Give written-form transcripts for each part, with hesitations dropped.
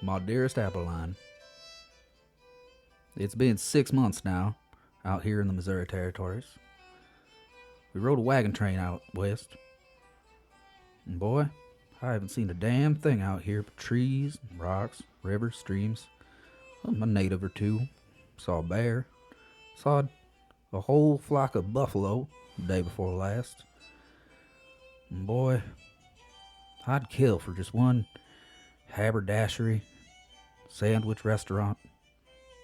My dearest Abilene, it's been 6 months now out here in the Missouri territories. We rode a wagon train out west. And boy, I haven't seen a damn thing out here but trees, rocks, rivers, streams. A native or two. Saw a bear. Saw a whole flock of buffalo the day before last. And boy, I'd kill for just one haberdashery, sandwich restaurant,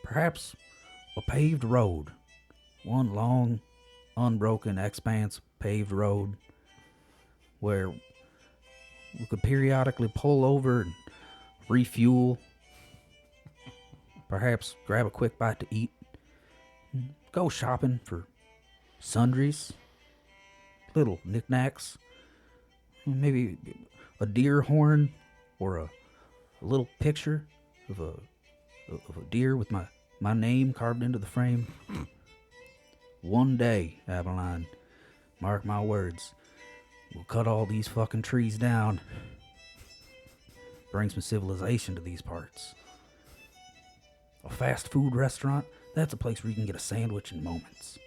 perhaps a paved road. One long, unbroken expanse paved road where we could periodically pull over and refuel, perhaps grab a quick bite to eat, and go shopping for sundries, little knickknacks, maybe a deer horn or a little picture of a deer with my name carved into the frame. One day, Abilene, mark my words, we'll cut all these fucking trees down, bring some civilization to these parts. A fast food restaurant, that's a place where you can get a sandwich in moments.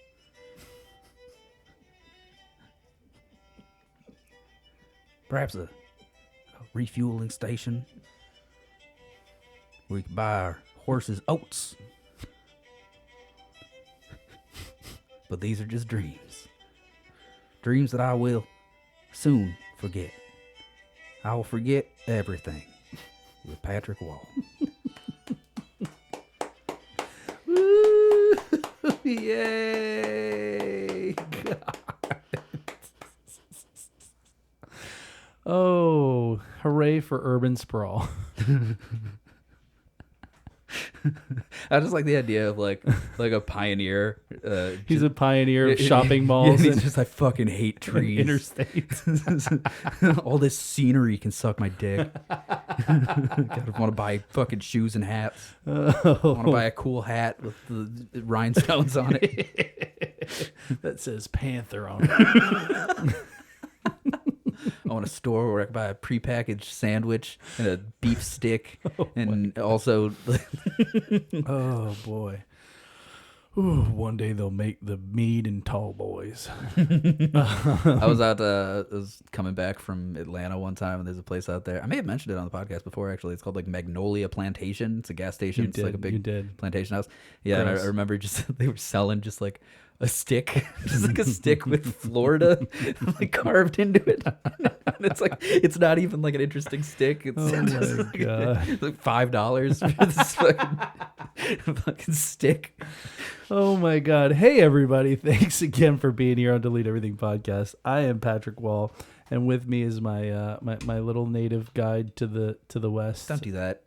Perhaps a refueling station where we can buy our horses oats. But these are just dreams. Dreams that I will soon forget. I will forget everything with Patrick Wall. Woo! Yay! God. Oh, hooray for urban sprawl. I just like the idea of like a pioneer. He's a pioneer of shopping malls. Yeah, he's just, I fucking hate trees. Interstates. All this scenery can suck my dick. Gotta want to buy fucking shoes and hats. I want to buy a cool hat with the rhinestones on it. That says Panther on it. I want a store where I can buy a prepackaged sandwich and a beef stick, and also. Oh boy! Ooh, one day they'll make the mead and tall boys. I was coming back from Atlanta one time, and there's a place out there. I may have mentioned it on the podcast before. Actually, it's called like Magnolia Plantation. It's a gas station. It's like a big plantation house. Yeah, and I remember just they were selling just like a stick, just like a stick with Florida like carved into it. And it's like it's not even like an interesting stick. It's just my God. It's like $5 for this fucking stick. Oh my God! Hey everybody! Thanks again for being here on Delete Everything Podcast. I am Patrick Wall, and with me is my my little native guide to the west. Don't do that.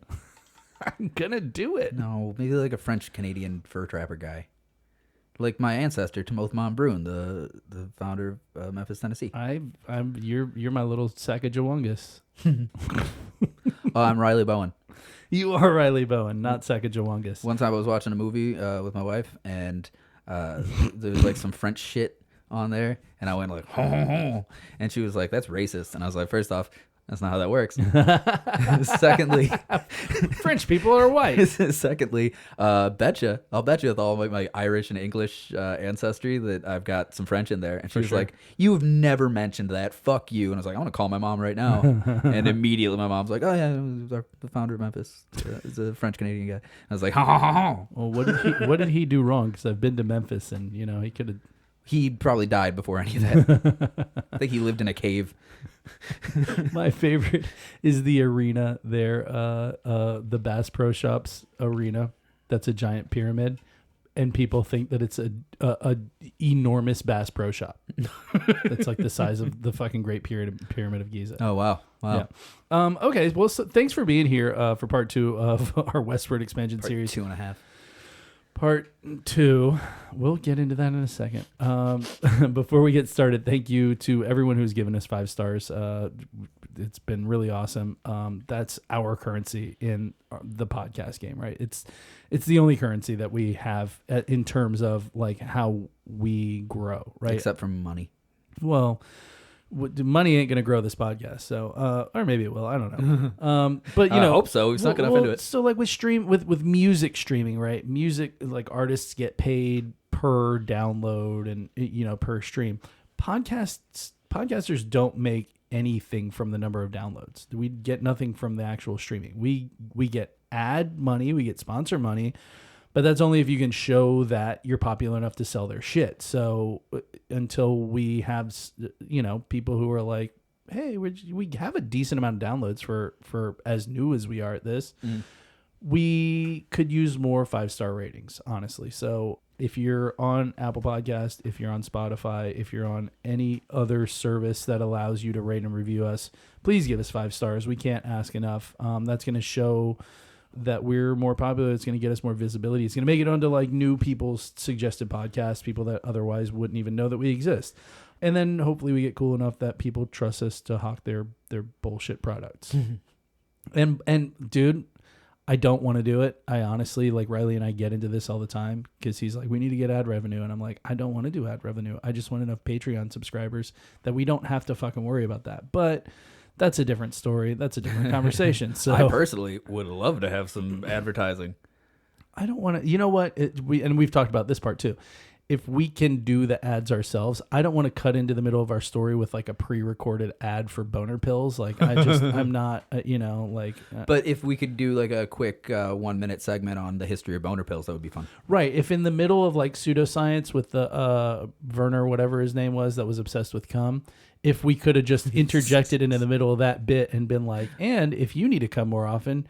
I'm gonna do it. No, maybe like a French Canadian fur trapper guy. Like my ancestor, Timothy Monbrun, the founder of Memphis, Tennessee. You're my little Sacagawungus. I'm Riley Bowen. You are Riley Bowen, not Sacagawungus. One time I was watching a movie with my wife, and there was like some French shit on there, and I went like, ho, ho, ho. And she was like, that's racist. And I was like, first off, that's not how that works. Secondly, French people are white. Secondly, I'll bet you with all my Irish and English ancestry that I've got some French in there. And she was like, you've never mentioned that. Fuck you. And I was like, I want to call my mom right now. And immediately my mom's like, oh yeah, it was the founder of Memphis. It's a French Canadian guy. I was like, ha ha ha ha. Well, what did he do wrong? Because I've been to Memphis, and you know he could have. He probably died before any of that. I think he lived in a cave. My favorite is the arena there, the Bass Pro Shops arena. That's a giant pyramid, and people think that it's a enormous Bass Pro Shop. That's like the size of the fucking Great Pyramid of Giza. Oh wow! Yeah. Okay. Well, so thanks for being here for part 2 of our Westward expansion series. 2.5. Part 2, we'll get into that in a second. Before we get started, thank you to everyone who's given us 5 stars. It's been really awesome. That's our currency in the podcast game, right? It's the only currency that we have in terms of like how we grow, right? Except for money. Well, money ain't gonna grow this podcast, so or maybe it will. I don't know. But I hope so. We've sunk enough into it. So like with music streaming, right? Music, like artists get paid per download and per stream. Podcasters don't make anything from the number of downloads. We get nothing from the actual streaming. We get ad money, we get sponsor money. But that's only if you can show that you're popular enough to sell their shit. So until we have, people who are like, hey, we have a decent amount of downloads for as new as we are at this, we could use more 5-star ratings, honestly. So if you're on Apple Podcast, if you're on Spotify, if you're on any other service that allows you to rate and review us, please give us 5 stars. We can't ask enough. That's going to show that we're more popular. It's going to get us more visibility. It's going to make it onto like new people's suggested podcasts, people that otherwise wouldn't even know that we exist. And then hopefully we get cool enough that people trust us to hawk their bullshit products. And dude, I don't want to do it. I honestly, like Riley and I get into this all the time because he's like, we need to get ad revenue. And I'm like, I don't want to do ad revenue. I just want enough Patreon subscribers that we don't have to fucking worry about that. But that's a different story. That's a different conversation. So I personally would love to have some advertising. I don't want to, you know what? We've talked about this part too. If we can do the ads ourselves, I don't want to cut into the middle of our story with like a pre-recorded ad for boner pills. Like I'm not, But if we could do like a quick 1-minute segment on the history of boner pills, that would be fun. Right. If in the middle of like pseudoscience with the Werner, whatever his name was, that was obsessed with cum, if we could have just interjected into the middle of that bit and been like, and if you need to come more often,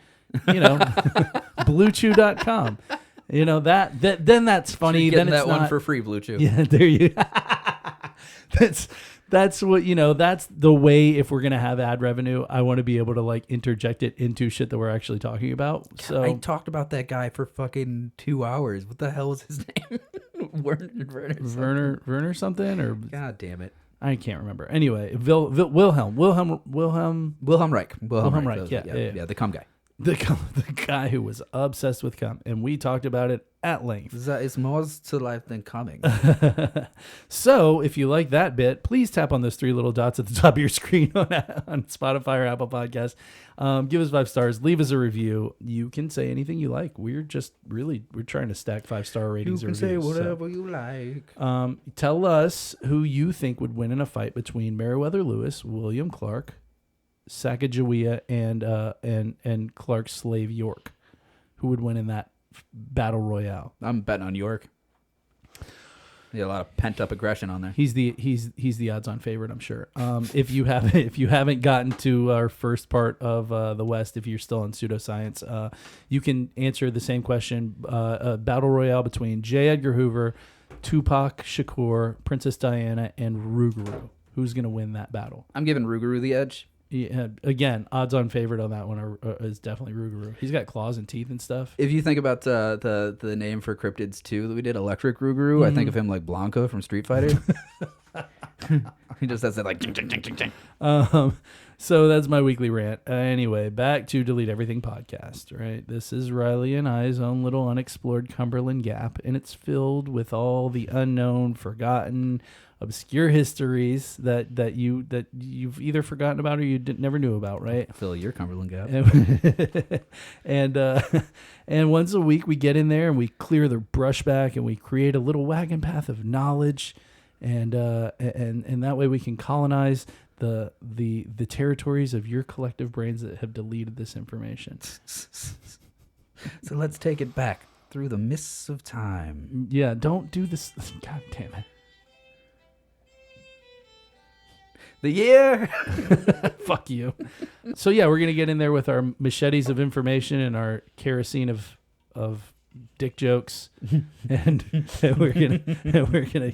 Pt.2.com. Then that's funny. Then it's that not, one for free, Blue Chew. Yeah, there you. That's what that's the way. If we're gonna have ad revenue, I want to be able to like interject it into shit that we're actually talking about. So I talked about that guy for fucking 2 hours. What the hell was his name? Werner something or God damn it. I can't remember. Anyway, Wilhelm Reich. Wilhelm Reich. Yeah, the cum guy. The guy who was obsessed with cum, and we talked about it at length. That is more to life than coming. So, if you like that bit, please tap on those 3 little dots at the top of your screen on Spotify or Apple Podcasts. Give us 5 stars. Leave us a review. You can say anything you like. We're trying to stack 5-star ratings. You can say whatever you like. Tell us who you think would win in a fight between Meriwether Lewis, William Clark, Sacagawea, and Clark's slave York. Who would win in that battle royale? I'm betting on York. Yeah, a lot of pent up aggression on there. He's the odds-on favorite, I'm sure. If you haven't gotten to our first part of the West, if you're still in pseudoscience, you can answer the same question: a battle royale between J. Edgar Hoover, Tupac Shakur, Princess Diana, and Rougarou. Who's gonna win that battle? I'm giving Rougarou the edge. Yeah, again, odds-on favorite on that one is definitely Rougarou. He's got claws and teeth and stuff. If you think about the name for cryptids too that we did, Electric Rougarou, I think of him like Blanca from Street Fighter. He just has that like jing, jing, jing, jing, jing. So that's my weekly rant. Anyway, back to Delete Everything podcast, right? This is Riley and I's own little unexplored Cumberland Gap, and it's filled with all the unknown, forgotten, obscure histories that you've either forgotten about or you never knew about, right? Fill your Cumberland Gap. And once a week we get in there and we clear the brush back and we create a little wagon path of knowledge, and that way we can colonize the territories of your collective brains that have deleted this information. So let's take it back through the mists of time. Yeah, don't do this. God damn it. The year. Fuck you. So yeah, we're gonna get in there with our machetes of information and our kerosene of dick jokes, and we're gonna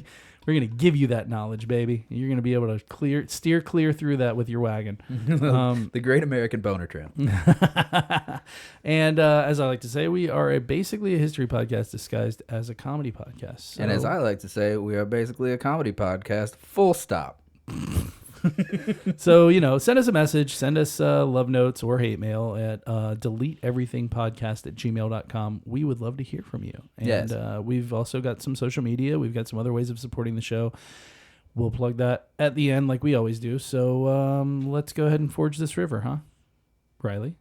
give you that knowledge, baby. You're gonna be able to steer clear through that with your wagon. The Great American Boner Trail. And as I like to say, we are basically a history podcast disguised as a comedy podcast. So, and as I like to say, we are basically a comedy podcast. Full stop. So, send us a message, send us love notes or hate mail at deleteeverythingpodcast@gmail.com. We would love to hear from you. And yes. We've also got some social media. We've got some other ways of supporting the show. We'll plug that at the end like we always do. So let's go ahead and forge this river, huh? Riley?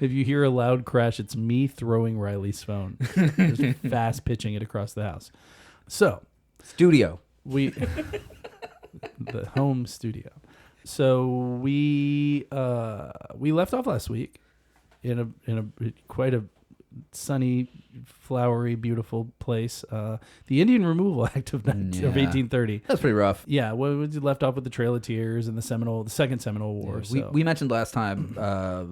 If you hear a loud crash, it's me throwing Riley's phone. Just fast pitching it across the house. So, Studio. the home studio. So we left off last week in a quite a sunny, flowery, beautiful place. The Indian Removal Act of 1830. That's pretty rough. Yeah, we left off with the Trail of Tears and the Second Seminole War. Yeah, we mentioned last time, I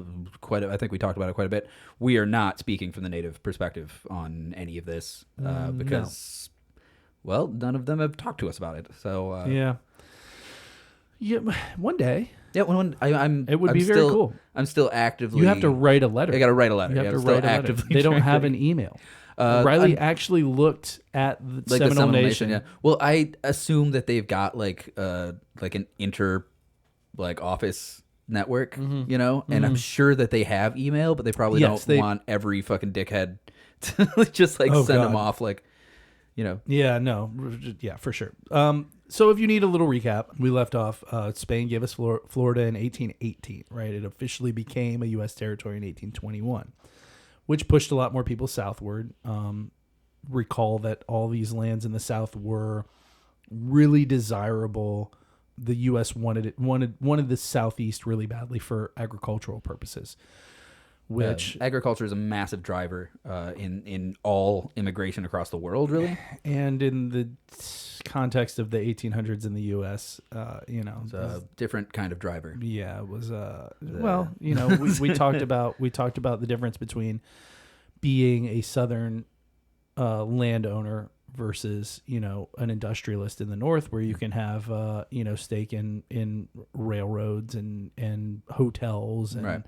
think we talked about it quite a bit. We are not speaking from the native perspective on any of this because, well, none of them have talked to us about it. So yeah, one day. Yeah, it would be very cool. I'm still actively. You have to write a letter. I got to write a letter. You have to write a letter. They don't have an email. Riley actually looked at the Seminole Nation. Yeah. Well, I assume that they've got like an office network, you know, and I'm sure that they have email, but they probably don't want every fucking dickhead to just send them off like, you know. Yeah, no, yeah, for sure. So if you need a little recap, we left off, Spain gave us Florida in 1818, right? It officially became a U.S. territory in 1821, which pushed a lot more people southward. Recall that all these lands in the South were really desirable. The U.S. wanted the Southeast really badly for agricultural purposes. Which agriculture is a massive driver in all immigration across the world, really. And in the context of the 1800s in the U.S., it's a different kind of driver. Yeah, it was. We talked about the difference between being a Southern landowner versus an industrialist in the North, where you can have stake in railroads and hotels and. Right.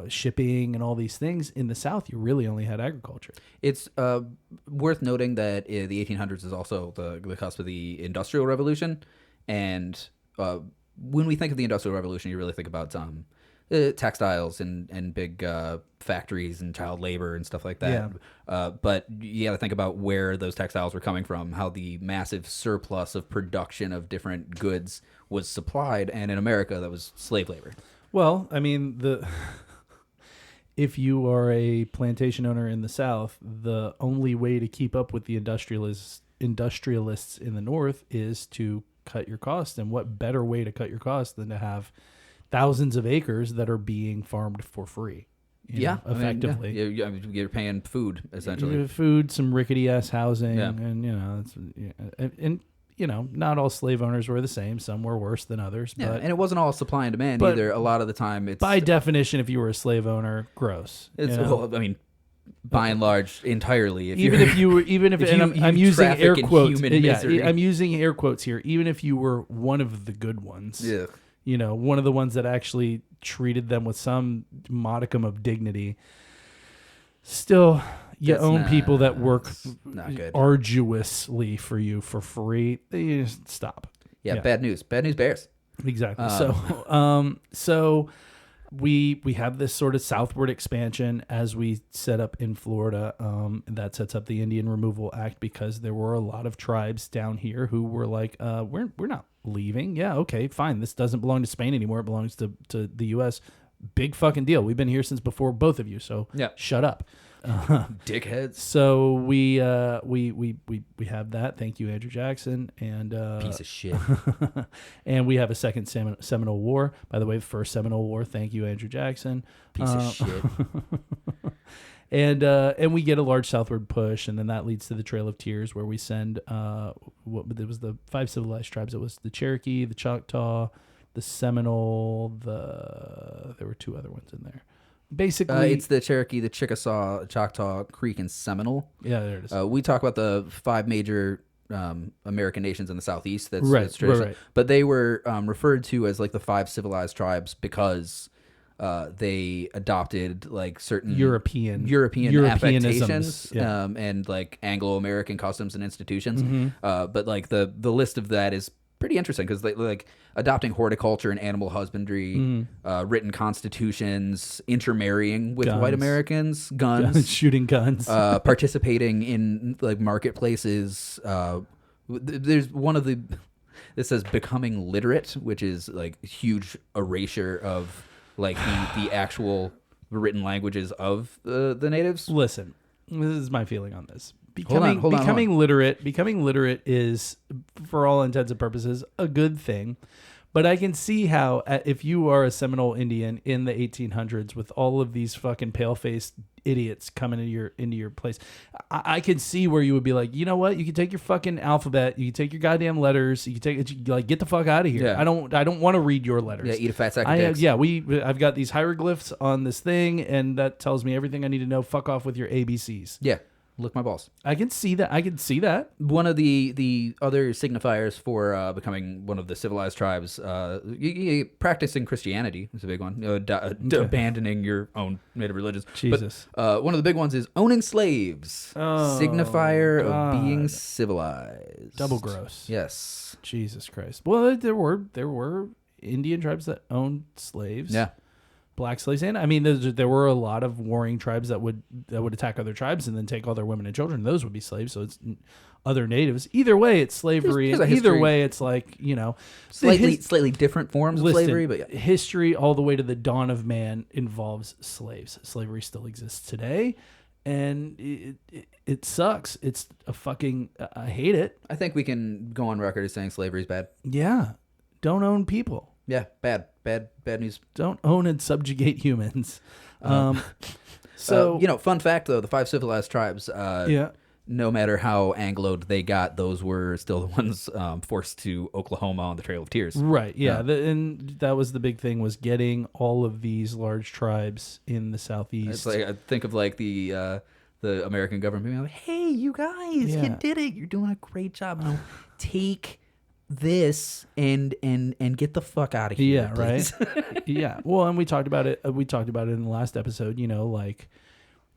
Shipping and all these things. In the South, you really only had agriculture. It's worth noting that the 1800s is also the cusp of the Industrial Revolution. And when we think of the Industrial Revolution, you really think about textiles and big factories and child labor and stuff like that. Yeah. But you got to think about where those textiles were coming from, how the massive surplus of production of different goods was supplied. And in America, that was slave labor. Well, I mean, if you are a plantation owner in the South, the only way to keep up with the industrialists in the North is to cut your costs. And what better way to cut your costs than to have thousands of acres that are being farmed for free? Effectively. You're paying food, essentially. Food, some rickety ass housing, and not all slave owners were the same. Some were worse than others. Yeah, but, and it wasn't all supply and demand either. A lot of the time, it's by definition, if you were a slave owner, gross. By and large, entirely. I'm using air quotes. I'm using air quotes here. Even if you were one of the good ones, one of the ones that actually treated them with some modicum of dignity, still. You own people that work arduously for you for free. You just stop. Yeah, bad news. Bad news bears. Exactly. So we have this sort of southward expansion as we set up in Florida. And that sets up the Indian Removal Act because there were a lot of tribes down here who were like, we're not leaving. Yeah, okay, fine. This doesn't belong to Spain anymore. It belongs to the U.S. Big fucking deal. We've been here since before both of you. So shut up. Dickheads. So we have that. Thank you, Andrew Jackson, and piece of shit. And we have a second Seminole War. By the way, the first Seminole War. Thank you, Andrew Jackson. Piece of shit. And we get a large southward push, and then that leads to the Trail of Tears, where we send it was the 5 civilized tribes. It was the Cherokee, the Choctaw, the Seminole. There were 2 other ones in there. Basically, it's the Cherokee, the Chickasaw, Choctaw, Creek, and Seminole. Yeah, there it is. We talk about the 5 major American nations in the Southeast. That's right. But they were referred to as like the 5 civilized tribes because they adopted like certain European affectations and like Anglo-American customs and institutions. But like the list of that is pretty interesting because like adopting horticulture and animal husbandry, written constitutions, intermarrying with white Americans, guns, shooting guns, participating in like marketplaces. There's one of the this says becoming literate, which is like huge erasure of like the actual written languages of the natives. Listen, this is my feeling on this. Hold on. Becoming literate is, for all intents and purposes, a good thing. But I can see how, if you are a Seminole Indian in the 1800s with all of these fucking pale-faced idiots coming into your place, I can see where you would be like, you know what? You can take your fucking alphabet, you can take your goddamn letters, you can take like get the fuck out of here. Yeah. I don't want to read your letters. Yeah, eat a fat sack of dicks. I've got these hieroglyphs on this thing, and that tells me everything I need to know. Fuck off with your ABCs. Yeah. Lick my balls. I can see that. One of the other signifiers for becoming one of the civilized tribes, practicing Christianity is a big one. Abandoning your own native religions. Jesus. But, one of the big ones is owning slaves. Signifier of being civilized. Double gross. Yes. Jesus Christ. Well, there were Indian tribes that owned slaves. Yeah. Black slaves, and I mean, there were a lot of warring tribes that would attack other tribes and then take all their women and children. Those would be slaves. So it's other natives. Either way, it's slavery. There's and either way, it's like slightly different forms of slavery. But yeah. History all the way to the dawn of man involves slaves. Slavery still exists today, and it sucks. It's a fucking. I hate it. I think we can go on record as saying slavery is bad. Yeah, don't own people. Yeah, bad news. Don't own and subjugate humans. Fun fact though, the 5 civilized tribes, no matter how Angloed they got, those were still the ones forced to Oklahoma on the Trail of Tears. Right. Yeah. And that was the big thing, was getting all of these large tribes in the southeast. It's like I think of like the American government being like, "Hey, you guys, you did it! You're doing a great job. Now take this and get the fuck out of here." Yeah, please. Right. Yeah. Well, and we talked about it. We talked about it in the last episode. Like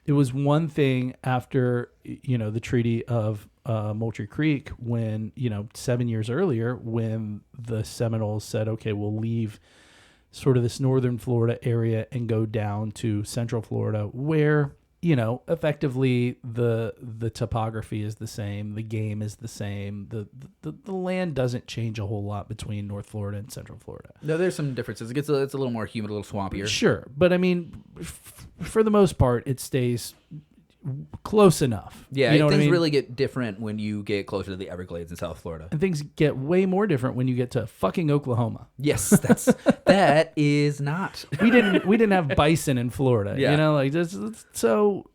it was one thing after the Treaty of Moultrie Creek, when 7 years earlier, when the Seminoles said, "Okay, we'll leave sort of this northern Florida area and go down to central Florida, where." Effectively the topography is the same, the game is the same, the land doesn't change a whole lot between North Florida and Central Florida. No, there's some differences. It's a little more humid, a little swampier. Sure, but I mean, for the most part, it stays close enough. Yeah, things really get different when you get closer to the Everglades in South Florida. And things get way more different when you get to fucking Oklahoma. Yes, that is not. We didn't have bison in Florida. Yeah. So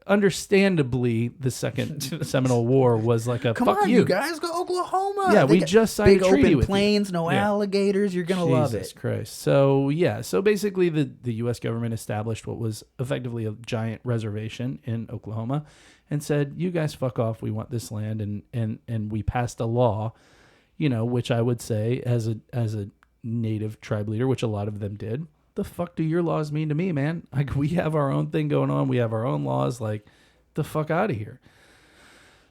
understandably, the second Seminole War was like a come fuck on, you guys, go Oklahoma. Yeah, we just signed big a treaty open with plains, no alligators. You're gonna love it. Jesus Christ. So basically, the U.S. government established what was effectively a giant reservation in Oklahoma, and said, "You guys fuck off. We want this land," and we passed a law, which I would say as a native tribe leader, which a lot of them did. The fuck do your laws mean to me, man? Like, we have our own thing going on. We have our own laws. Like, the fuck out of here.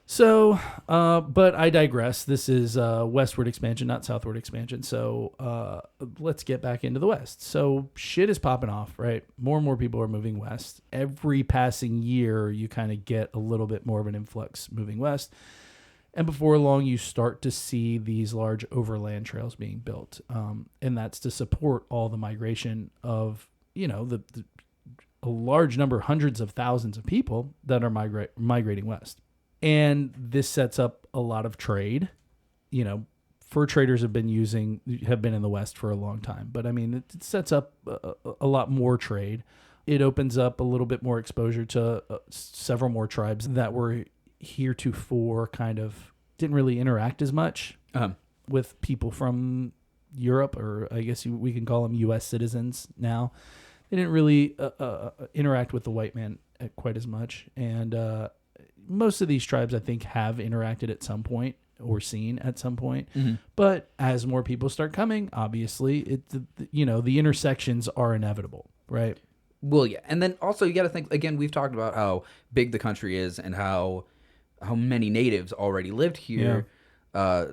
So, but I digress. This is westward expansion, not southward expansion. So let's get back into the West. So shit is popping off, right? More and more people are moving west. Every passing year, you kind of get a little bit more of an influx moving west. And before long, you start to see these large overland trails being built. And that's to support all the migration of, a large number, hundreds of thousands of people that are migrating west. And this sets up a lot of trade. Fur traders have been in the West for a long time. But I mean, it sets up a lot more trade. It opens up a little bit more exposure to several more tribes that were heretofore kind of didn't really interact as much with people from Europe, or I guess we can call them U.S. citizens now. They didn't really interact with the white man quite as much. And most of these tribes, I think, have interacted at some point or seen at some point. Mm-hmm. But as more people start coming, obviously, the intersections are inevitable, right? Well, yeah. And then also you got to think, again, we've talked about how big the country is and how many natives already lived here. Yeah.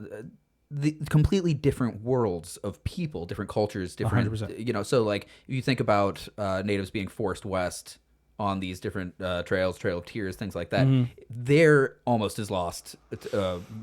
the completely different worlds of people, different cultures, different 100%. So like if you think about natives being forced west on these different trails, Trail of Tears, things like that, they're almost as lost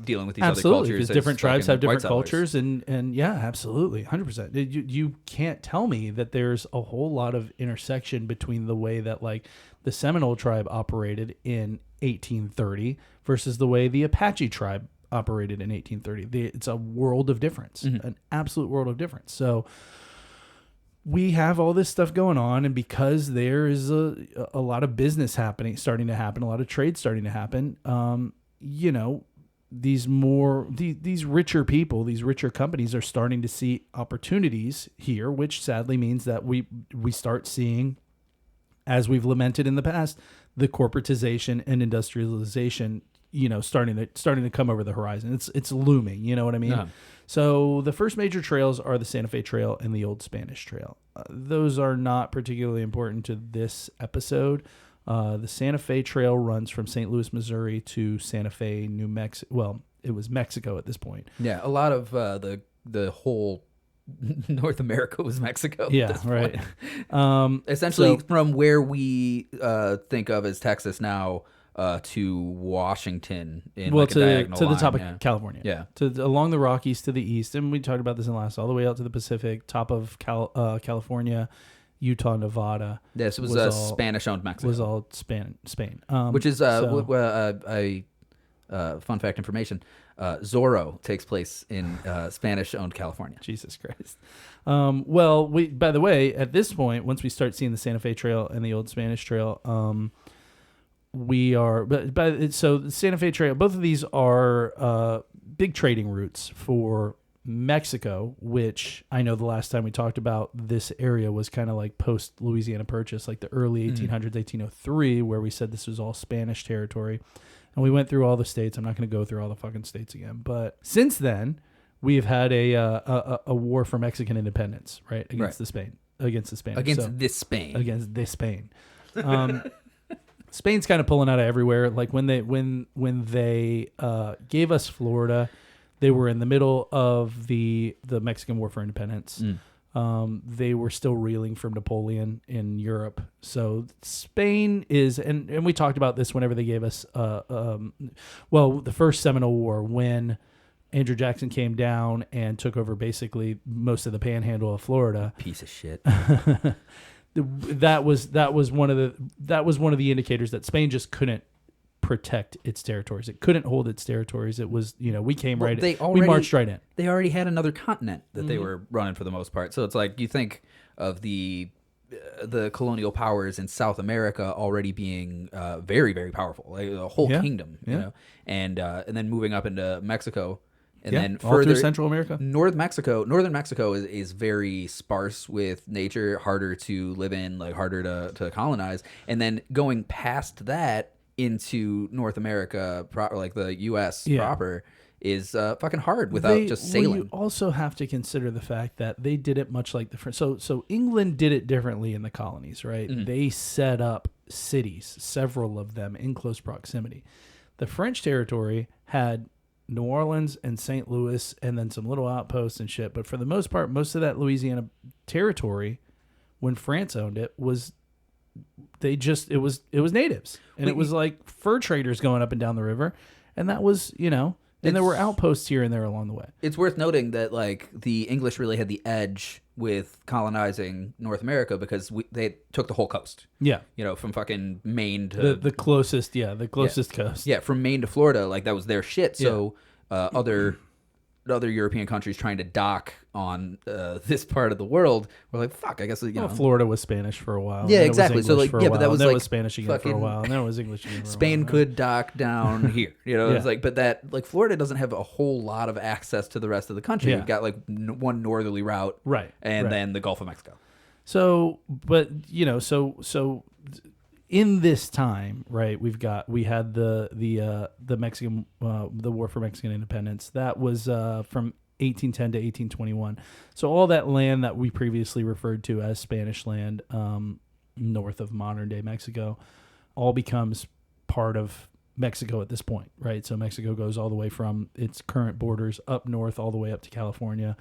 dealing with these Absolutely, other cultures. because as different tribes have fucking white different settlers. cultures, and yeah, absolutely, 100%. You can't tell me that there's a whole lot of intersection between the way that like the Seminole tribe operated in 1830 versus the way the Apache tribe operated in 1830. It's a world of difference, an absolute world of difference. So we have all this stuff going on, and because there is a lot of business starting to happen, a lot of trade starting to happen, these richer people, these richer companies are starting to see opportunities here, which sadly means that we start seeing, as we've lamented in the past, the corporatization and industrialization, starting to come over the horizon. It's looming, you know what I mean? Yeah. So the first major trails are the Santa Fe Trail and the Old Spanish Trail. Those are not particularly important to this episode. The Santa Fe Trail runs from St. Louis, Missouri to Santa Fe, New Mexico. Well, it was Mexico at this point. Yeah, a lot of the whole North America was Mexico. Yeah, at this right. point. Essentially, from where we think of as Texas now to Washington in a diagonal to the line, top yeah. of California. Yeah. Along the Rockies to the east, and we talked about this in the last, all the way out to the Pacific, top of California, Utah, Nevada. This was Spanish-owned Mexico. Was all Spain. Which is fun fact information. Zorro takes place in Spanish-owned California. Jesus Christ. Well, by the way, at this point, once we start seeing the Santa Fe Trail and the Old Spanish Trail, so the Santa Fe Trail, both of these are big trading routes for Mexico, which I know the last time we talked about this area was kind of like post Louisiana Purchase, like the early 1800s, 1803, where we said this was all Spanish territory. And we went through all the states. I'm not going to go through all the fucking states again. But since then, we've had a war for Mexican independence, right? Against the Spanish. Against this Spain. Spain's kind of pulling out of everywhere. Like when they gave us Florida, they were in the middle of the Mexican War for Independence. They were still reeling from Napoleon in Europe. So Spain is, and we talked about this whenever they gave us, the first Seminole War, when Andrew Jackson came down and took over basically most of the panhandle of Florida. Piece of shit. That was one of the indicators that Spain just couldn't protect its territories. It couldn't hold its territories. It was, we came we marched right in. They already had another continent that they were running for the most part. So it's like you think of the colonial powers in South America already being very, very powerful, like a whole kingdom, and then moving up into Mexico. And then all further through Central America. Northern Mexico is very sparse with nature, harder to live in, like harder to colonize. And then going past that into North America, like the U.S. proper, is fucking hard without just sailing. Well, you also have to consider the fact that they did it much like the French. So England did it differently in the colonies, right? They set up cities, several of them in close proximity. The French territory had New Orleans and St. Louis, and then some little outposts and shit. But for the most part, most of that Louisiana territory, when France owned it, was natives, and it was like fur traders going up and down the river, and that was and there were outposts here and there along the way. It's worth noting that like the English really had the edge with colonizing North America because they took the whole coast. Yeah, from fucking Maine to the closest coast. Yeah, from Maine to Florida, like that was their shit. So other European countries trying to dock on this part of the world were like, fuck, I guess Florida was Spanish for a while. Yeah, exactly. So like, but that was like was Spanish again for a while, and then it was English again. Spain could dock down here, It's like, but that like Florida doesn't have a whole lot of access to the rest of the country. Yeah. You've got like one northerly route, right, and then the Gulf of Mexico. So, but so in this time, right, we had the Mexican the War for Mexican Independence. That was from 1810 to 1821. So all that land that we previously referred to as Spanish land, north of modern day Mexico, all becomes part of Mexico at this point, right? So Mexico goes all the way from its current borders up north all the way up to California.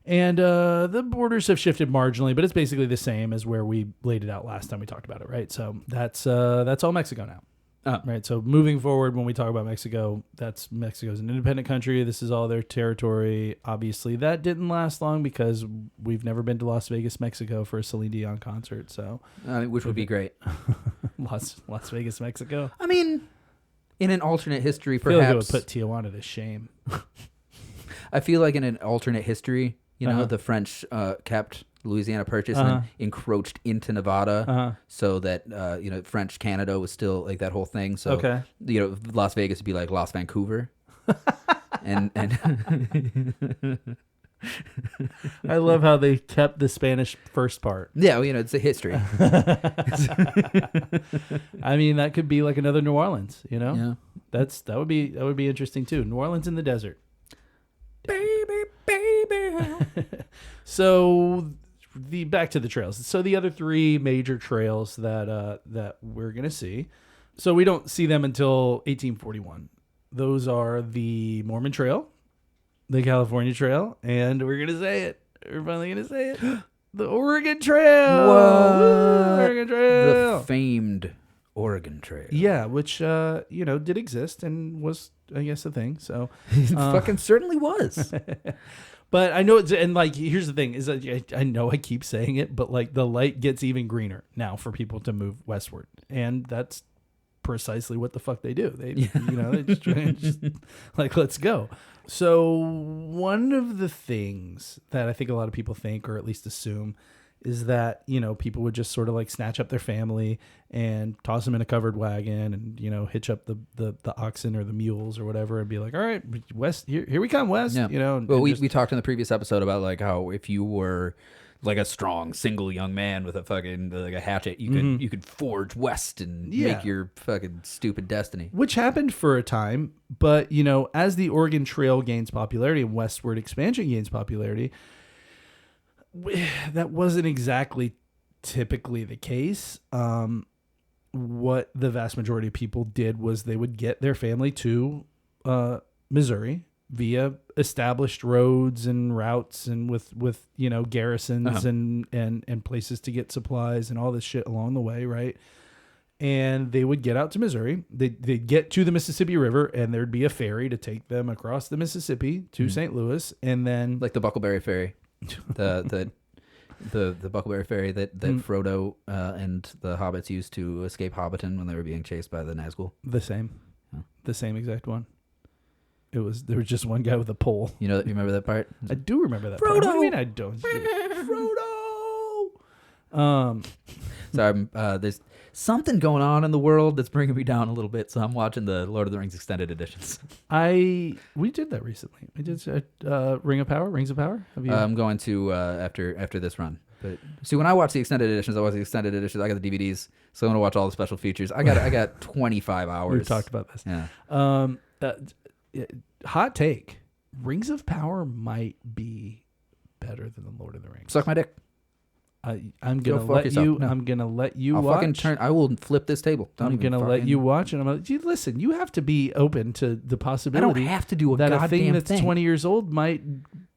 And the borders have shifted marginally, but it's basically the same as where we laid it out last time we talked about it, right? So that's all Mexico now. Right. So moving forward, when we talk about Mexico, Mexico's an independent country. This is all their territory. Obviously, that didn't last long because we've never been to Las Vegas, Mexico for a Celine Dion concert. So, which would be great. Las Vegas, Mexico. I mean, in an alternate history, I feel like it would perhaps. put Tijuana to shame. I feel like in an alternate history, Uh-huh. the French kept Louisiana Purchase and then encroached into Nevada, so that French Canada was still like that whole thing. So Okay. Las Vegas would be like Las Vancouver, and I love how they kept the Spanish first part. yeah, it's a history. I mean, that could be like another New Orleans. Yeah. That would be interesting too. New Orleans in the desert. Baby. So back to the trails. So the other three major trails that we're gonna see. So we don't see them until 1841. Those are the Mormon Trail, the California Trail, and we're gonna say it. We're finally gonna say it. The Oregon Trail. What? Oregon Trail. The famed Oregon Trail. Yeah, which did exist and was, I guess, a thing. So It fucking certainly was. but I know it's, and like, here's the thing is that I know I keep saying it, but like the light gets even greener now for people to move westward. And that's precisely what the fuck they do. They they just try and just like, let's go. So one of the things that I think a lot of people think, or at least assume, is that, people would just sort of like snatch up their family and toss them in a covered wagon and, hitch up the oxen or the mules or whatever and be like, all right, west, here we come, west, Yeah. Well, we talked in the previous episode about like how if you were like a strong single young man with a fucking like a hatchet, you could forge west and make your fucking stupid destiny. Which happened for a time, but as the Oregon Trail gains popularity and westward expansion gains popularity, that wasn't exactly typically the case. What the vast majority of people did was they would get their family to Missouri via established roads and routes and with garrisons and places to get supplies and all this shit along the way, right? And they would get out to Missouri. They'd get to the Mississippi River, and there'd be a ferry to take them across the Mississippi to St. Louis, and then Like the Buckleberry Ferry. The Buckleberry Ferry that Frodo and the hobbits used to escape Hobbiton when they were being chased by the Nazgul. the same exact one. There was just one guy with a pole. You remember that part? I do remember that. Part. What do you mean I don't? Frodo. So there's something going on in the world that's bringing me down a little bit. So I'm watching the Lord of the Rings extended editions. We did that recently. We did Rings of Power. Have you? I'm going to after this run. But see, when I watch the extended editions, I got the DVDs, so I'm gonna watch all the special features. I got 25 hours. We've talked about this. Yeah. Hot take: Rings of Power might be better than the Lord of the Rings. Suck my dick. I'm gonna fuck let yourself. you. No. I'm gonna let you I'll watch. fucking turn. I will flip this table. I'm gonna let you watch, and I'm like, listen. You have to be open to the I possibility. don't have to do a that goddamn a thing that's thing. 20 years old might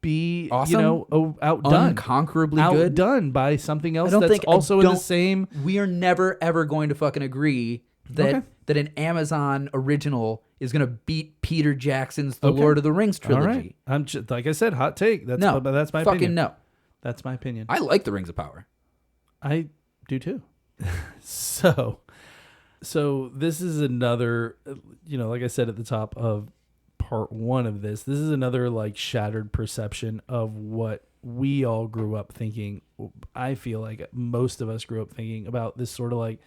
be Awesome. outdone, Uncomparably good. outdone by something else don't that's think- I also in the don't- same. We are never ever going to fucking agree that Okay. that an Amazon original is gonna beat Peter Jackson's The Okay. Lord of the Rings All trilogy. right, I'm just, like I said, hot take. That's No, that's my fucking opinion. no. That's my opinion. I like the Rings of Power. I do too. So this is another, like I said at the top of part one of this is another like shattered perception of what we all grew up thinking. I feel like most of us grew up thinking about this sort of like,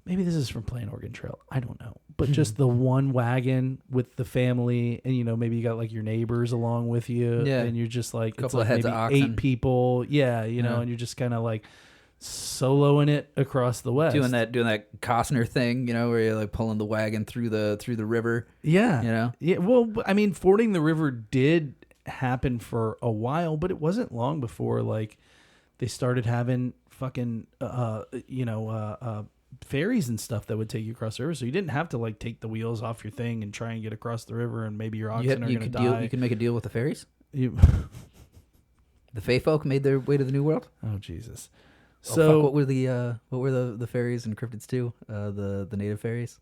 maybe this is from playing Oregon Trail. I don't know. But just the one wagon with the family and, maybe you got like your neighbors along with you. Yeah. And you're just like, it's Couple of like heads maybe of oxen. 8 people. Yeah. And you're just kind of like soloing it across the West. Doing that Costner thing, where you're like pulling the wagon through the river. Yeah. Yeah. Well, I mean, fording the river did happen for a while, but it wasn't long before like they started having fucking, ferries and stuff that would take you across the river. So you didn't have to like take the wheels off your thing and try and get across the river, and maybe your oxen are going to die. You can make a deal with the fairies. You, The Fae folk made their way to the New World. oh Jesus! So So what were the fairies in Cryptids 2? The native fairies.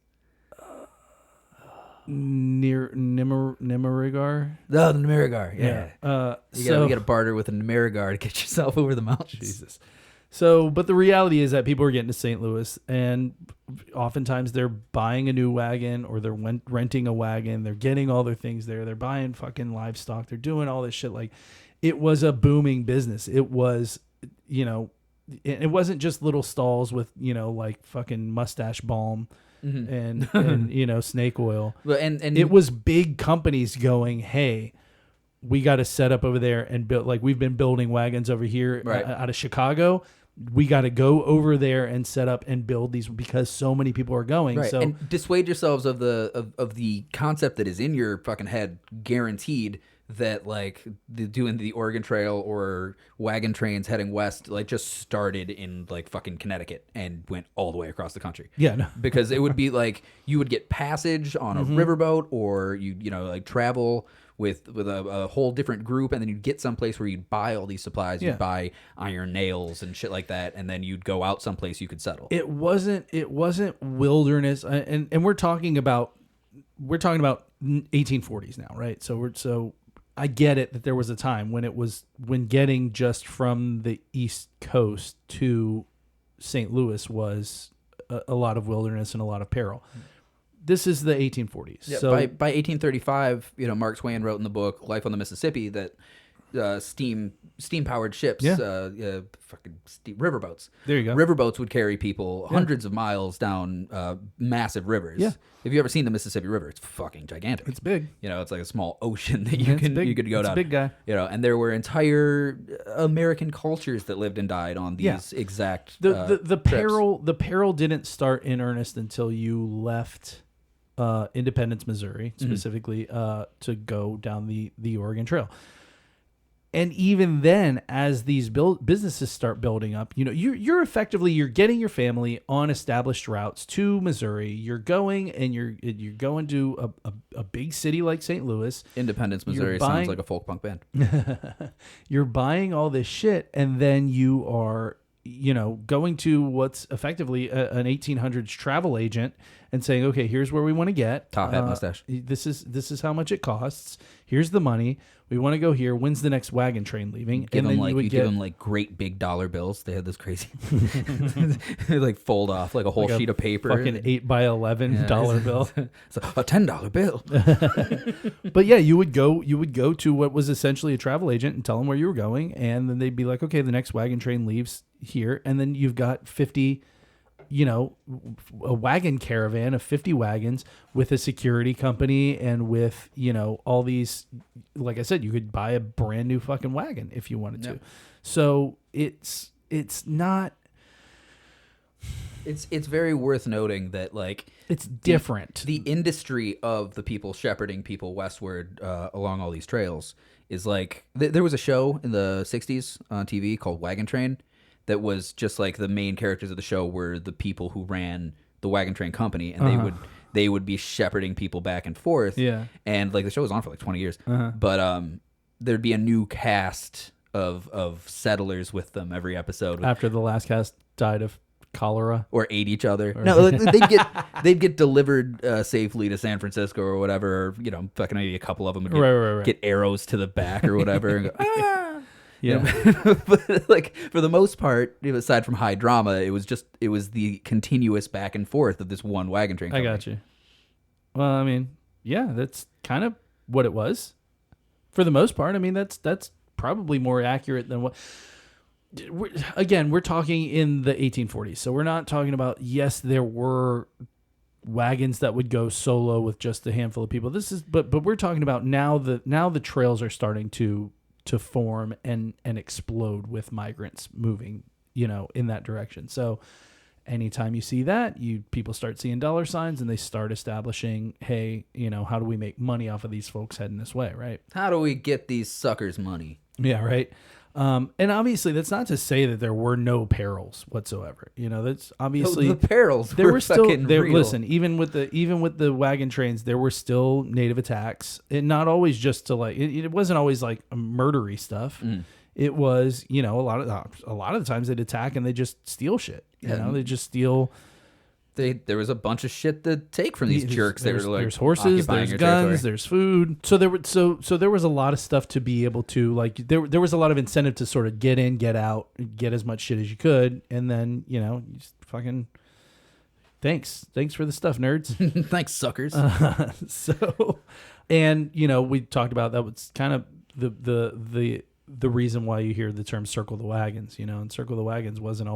near Nimerigar. Oh, the Nemerigar. Yeah. So You gotta barter with a Nemerigar to get yourself over the mountains. Jesus. So, but the reality is that people are getting to St. Louis, and oftentimes they're buying a new wagon or they're renting a wagon. They're getting all their things there. They're buying fucking livestock. They're doing all this shit. Like, it was a booming business. It was, it wasn't just little stalls with, like fucking mustache balm and snake oil. But and It was big companies going, hey, we got to set up over there and build, like we've been building wagons over here Right. out of Chicago. We got to go over there and set up and build these because so many people are going. right. So And dissuade yourselves of the concept that is in your fucking head, guaranteed, that like doing the Oregon Trail or wagon trains heading west like just started in like fucking Connecticut and went all the way across the country. yeah, no. Because it would be like you would get passage on a riverboat, or you like travel with a whole different group, and then you'd get someplace where you'd buy all these supplies. Yeah. You'd buy iron nails and shit like that, and then you'd go out someplace you could settle. It wasn't wilderness, and we're talking about 1840s now, right? So I get it that there was a time when getting just from the East Coast to St. Louis was a lot of wilderness and a lot of peril. This is the 1840s. Yeah, So by 1835, Mark Twain wrote in the book Life on the Mississippi that steam powered ships, fucking riverboats. There you go. Riverboats would carry people hundreds of miles down massive rivers. Yeah. If you ever seen the Mississippi River, it's fucking gigantic. it's big. It's like a small ocean that It's you big. could go It's down. a big guy. And there were entire American cultures that lived and died on these Yeah. exact The trips. peril didn't start in earnest until you left Independence, Missouri, specifically to go down the Oregon Trail. And even then, as these businesses start building up, you're effectively getting your family on established routes to Missouri. You're going and you're going to a big city like St. Louis. Independence, Missouri buying- sounds like a folk punk band. You're buying all this shit, and then you are going to what's effectively an 1800s travel agent and saying, okay, here's where we want to get. Top hat, mustache. This is how much it costs. Here's the money. We want to go here. When's the next wagon train leaving? Give them you give them like great big dollar bills. They had this crazy, they like fold off like a whole sheet of paper. fucking $8 by $11 bill. It's like a $10 bill. But yeah, you would go to what was essentially a travel agent and tell them where you were going, and then they'd be like, okay, the next wagon train leaves here, and then you've got 50, a wagon caravan of 50 wagons with a security company and with, all these, like I said, you could buy a brand new fucking wagon if you wanted to. So it's not. It's very worth noting that like It's different. the industry of the people shepherding people westward along all these trails is like there was a show in the 60s on TV called Wagon Train that was just like the main characters of the show were the people who ran the Wagon Train company, and they would be shepherding people back and forth. Yeah. And like the show was on for like 20 years. But there'd be a new cast of settlers with them every episode. After the last cast died of cholera. Or ate each other. No, like, they'd get delivered safely to San Francisco or whatever. Or, fucking maybe a couple of them would Right. get arrows to the back or whatever. And go, ah! Yeah. But like for the most part, aside from high drama, it was the continuous back and forth of this one wagon train company. I got you. Well, I mean, yeah, that's kind of what it was. For the most part, I mean, that's probably more accurate than what. We're talking in the 1840s, so we're not talking about. Yes, there were wagons that would go solo with just a handful of people. But we're talking about now the trails are starting to form and explode with migrants moving, in that direction. So anytime you see that, people start seeing dollar signs and they start establishing, hey, how do we make money off of these folks heading this way, right? How do we get these suckers money? Yeah, right. And obviously, that's not to say that there were no perils whatsoever. That's obviously the perils there were still fucking real. Listen, even with the wagon trains, there were still native attacks, and not always just to it wasn't always like murdery stuff. It was a lot of the times they'd attack and they just steal shit. They just steal. There was a bunch of shit to take from these jerks. They were like, there's horses, there's guns, there's food. So there was a lot of stuff to be able to there was a lot of incentive to sort of get in, get out, get as much shit as you could, and then you just fucking thanks for the stuff, nerds. Thanks, suckers. And we talked about that was kind of the reason why you hear the term "circle the wagons." And circle the wagons wasn't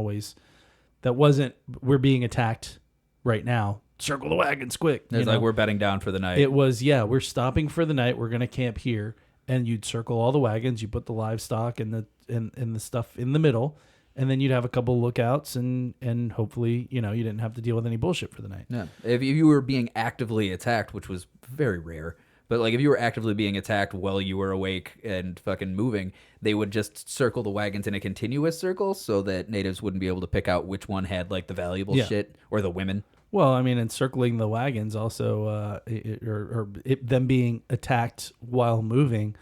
we're being attacked right now. Circle the wagons quick. It's like we're bedding down for the night. It was, we're stopping for the night. We're going to camp here. And you'd circle all the wagons. You put the livestock and the stuff in the middle. And then you'd have a couple lookouts and hopefully, you didn't have to deal with any bullshit for the night. Yeah. If you were being actively attacked, which was very rare, but if you were actively being attacked while you were awake and fucking moving, they would just circle the wagons in a continuous circle so that natives wouldn't be able to pick out which one had the valuable shit or the women. Well, I mean, and circling the wagons also, them being attacked while moving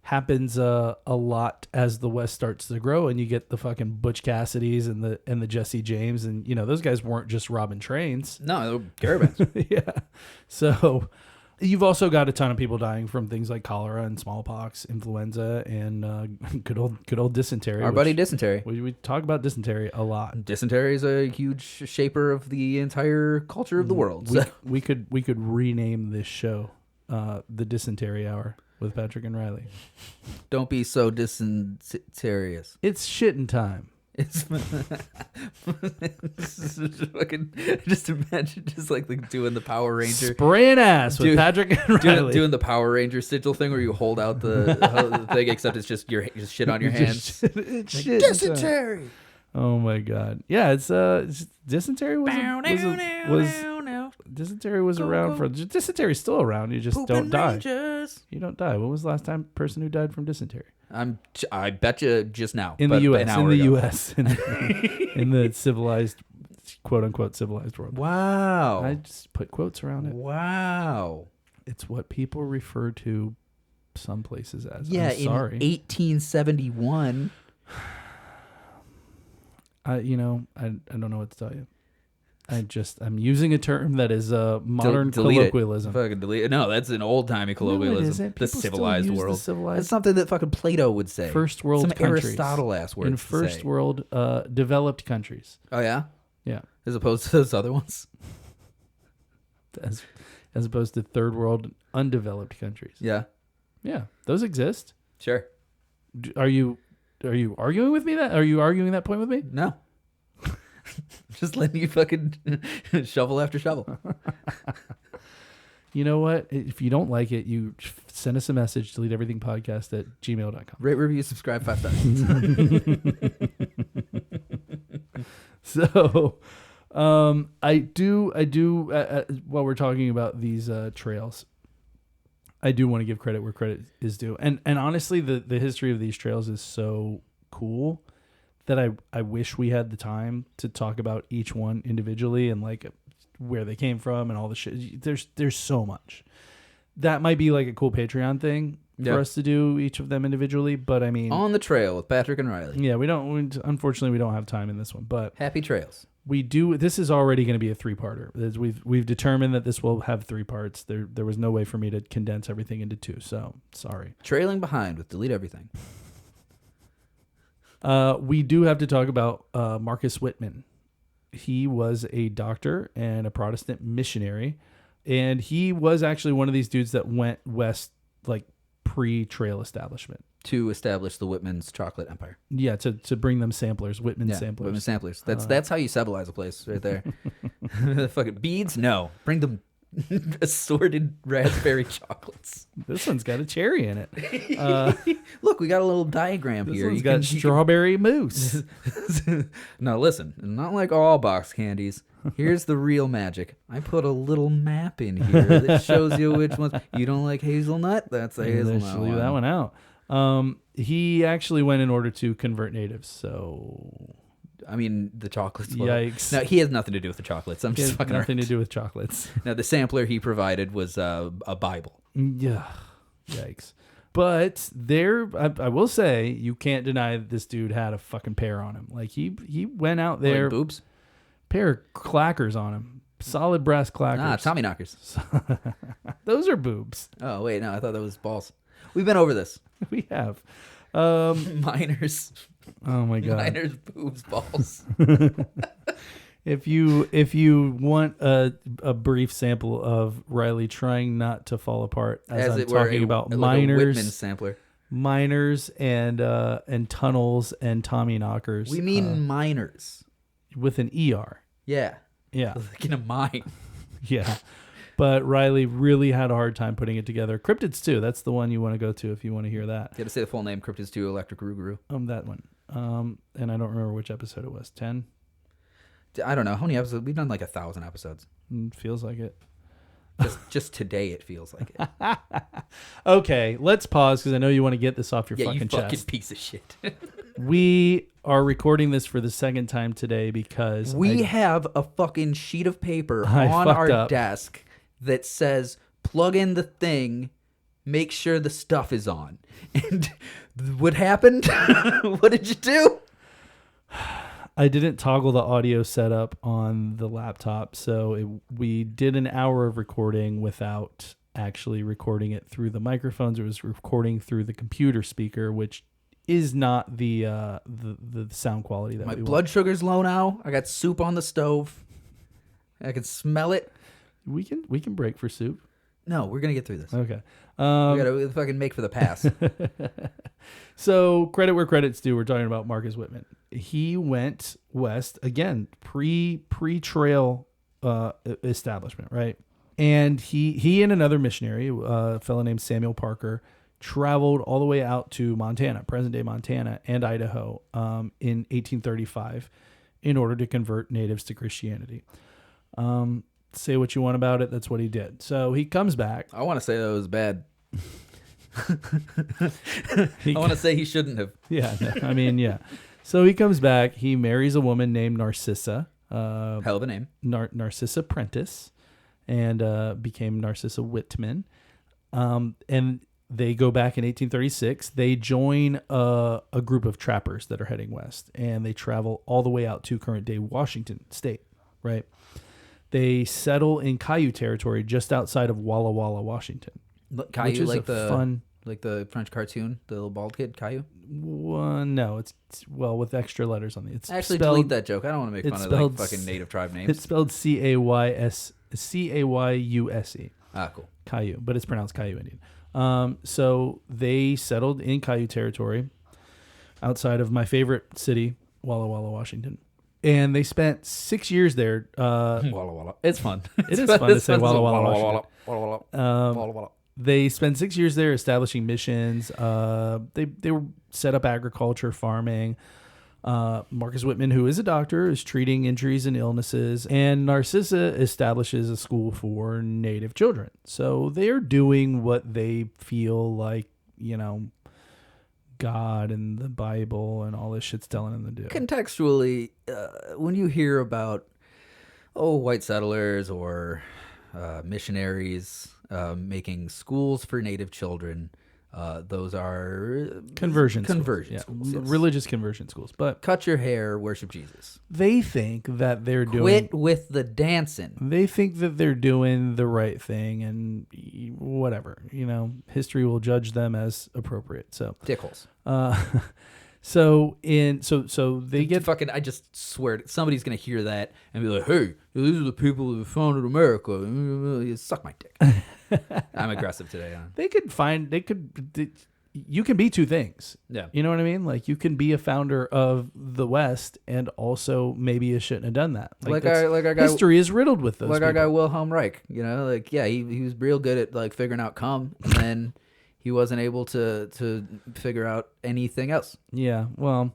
happens a lot as the West starts to grow, and you get the fucking Butch Cassidys and the Jesse James, and those guys weren't just robbing trains. No, they were caravans. Yeah, so you've also got a ton of people dying from things like cholera and smallpox, influenza, and good old dysentery. Our buddy dysentery. We talk about dysentery a lot. Dysentery is a huge shaper of the entire culture of the world. We could rename this show the Dysentery Hour with Patrick and Riley. Don't be so dysenterious. It's shitting time. It's fucking, just imagine doing the Power Ranger spraying ass with Patrick and Riley. Doing the Power Ranger sigil thing where you hold out the thing, except it's just shit on your hands. Dysentery. Oh my god. Yeah, it's dysentery dysentery was around for dysentery's still around. You just don't die. You don't die. When was the last time person who died from dysentery? I bet you just now. In the U.S. In the civilized, quote unquote, civilized world. Wow. I just put quotes around it. Wow. It's what people refer to some places as. Yeah, I'm sorry. In 1871. I don't know what to tell you. I'm using a term that is a modern colloquialism. Fucking delete it. No, that's an old-timey colloquialism. No, it isn't. The civilized world. Civilized. That's something that fucking Plato would say. First world Some countries. Aristotle-ass words In first world developed countries. Oh, yeah? Yeah. As opposed to those other ones? As opposed to third world undeveloped countries. Yeah. Yeah. Those exist. Sure. Are you arguing with me that? Are you arguing that point with me? No. Just letting you fucking shovel after shovel. You know what? If you don't like it, you send us a message, deleteeverythingpodcast@gmail.com. Rate, review, subscribe, 5 stars. So, I do. While we're talking about these trails, I do want to give credit where credit is due, and honestly, the history of these trails is so cool that I wish we had the time to talk about each one individually and where they came from and all the shit. There's so much. That might be a cool Patreon thing for us to do each of them individually, but I mean, On the Trail with Patrick and Riley. Yeah, unfortunately we don't have time in this one, but happy trails. We do. This is already going to be a 3-parter. We've determined that this will have 3 parts. There was no way for me to condense everything into 2, so sorry. Trailing behind with Delete Everything. We do have to talk about Marcus Whitman. He was a doctor and a Protestant missionary, and he was actually one of these dudes that went west pre-trail establishment. To establish the Whitman's chocolate empire. Yeah, to bring them samplers, Whitman samplers. Whitman samplers. That's how you civilize a place right there. Fucking beads? No. Bring them assorted raspberry chocolates. This one's got a cherry in it. Look, we got a little diagram this here. One's got strawberry mousse. Now listen, not like all box candies. Here's the real magic. I put a little map in here that shows you which ones. You don't like hazelnut? That's a hazelnut Leave that one out. He actually went in order to convert natives. So, I mean, the chocolates. Well, yikes. no, he has nothing to do with the chocolates. I'm It just has fucking nothing around. to do with chocolates. Now, the sampler he provided was a Bible. Yeah, yikes. But I will say, you can't deny that this dude had a fucking pair on him. Like he went out there, Like boobs. pair of clackers on him, solid brass clackers. Ah, Tommy knockers. Those are boobs. Oh wait, no, I thought that was balls. We've been over this. We have. Minors, Oh my god. minors, boobs, balls. If you want a brief sample of Riley trying not to fall apart as I'm talking about like a miners, Whitman sampler. miners and tunnels and Tommy knockers. We mean minors. with an ER. Yeah, Yeah, like in a mine. yeah. But Riley really had a hard time putting it together. Cryptids too. That's the one you want to go to if you want to hear that. You got to say the full name: Cryptids 2 Electric Rougarou. That one. And I don't remember which episode it was. 10. I don't know how many episodes. We've done like 1,000 episodes. Feels like it. Just today, it feels like it. Okay, let's pause because I know you want to get this off your Yeah, fucking you fucking chest. piece of shit. We are recording this for the second time today because We have a fucking sheet of paper I on fucked our up. desk that says plug in the thing, make sure the stuff is on. And what happened? What did you do? I didn't toggle the audio setup on the laptop, so we did an hour of recording without actually recording it through the microphones. It was recording through the computer speaker, which is not the sound quality that My we blood sugar's low now. I got soup on the stove. I can smell it. want. We can break for soup. No, we're gonna get through this. Okay. We gotta fucking make for the pass. So credit where credit's due. We're talking about Marcus Whitman. He went west again, pre-trail establishment, right? And he and another missionary, a fellow named Samuel Parker, traveled all the way out to Montana, present-day Montana and Idaho, in 1835, in order to convert natives to Christianity. Say what you want about it. That's what he did. So he comes back. I want to say that was bad. I want to say he shouldn't have. Yeah, no, I mean, yeah. So he comes back. He marries a woman named Narcissa. Hell of a name. Narcissa Prentice, and became Narcissa Whitman. And they go back in 1836. They join a group of trappers that are heading west, and they travel all the way out to current-day Washington State, right? They settle in Caillou territory just outside of Walla Walla, Washington. Caillou, which is like a fun... like the French cartoon, the little bald kid, Caillou. No, it's well with extra letters on it. It's Actually, spelled, delete that joke. I don't want to make it's fun of like spelled fucking native tribe names. It's spelled Cayyuse, Cool. Caillou, but it's pronounced Caillou Indian. So they settled in Caillou territory, outside of my favorite city, Walla Walla, Washington, and they spent 6 years there. Walla Walla. It's fun. It is fun to say Walla Walla, Walla Washington. Walla. Walla Walla. They spent 6 years there establishing missions. They were set up agriculture, farming. Marcus Whitman, who is a doctor, is treating injuries and illnesses, and Narcissa establishes a school for native children. So they're doing what they feel like, God and the Bible and all this shit's telling them to do. Contextually, when you hear about white settlers or missionaries making schools for native children, those are Conversion schools, schools, yes. religious conversion schools. But Cut your hair, worship Jesus. they think that they're doing Quit with the dancing. They think that they're doing the right thing, and whatever, history will judge them as appropriate. So, Dickholes. so they get Fucking, I just swear, somebody's gonna hear that and be like, "Hey, these are the people who founded America. You suck my dick." I'm aggressive today. Huh? you can be two things. Yeah. You know what I mean? Like, you can be a founder of the West and also maybe you shouldn't have done that. Like our guy, history is riddled with those. like our people. guy Wilhelm Reich. He was real good at like figuring out cum, and then he wasn't able to figure out anything else Yeah. Well,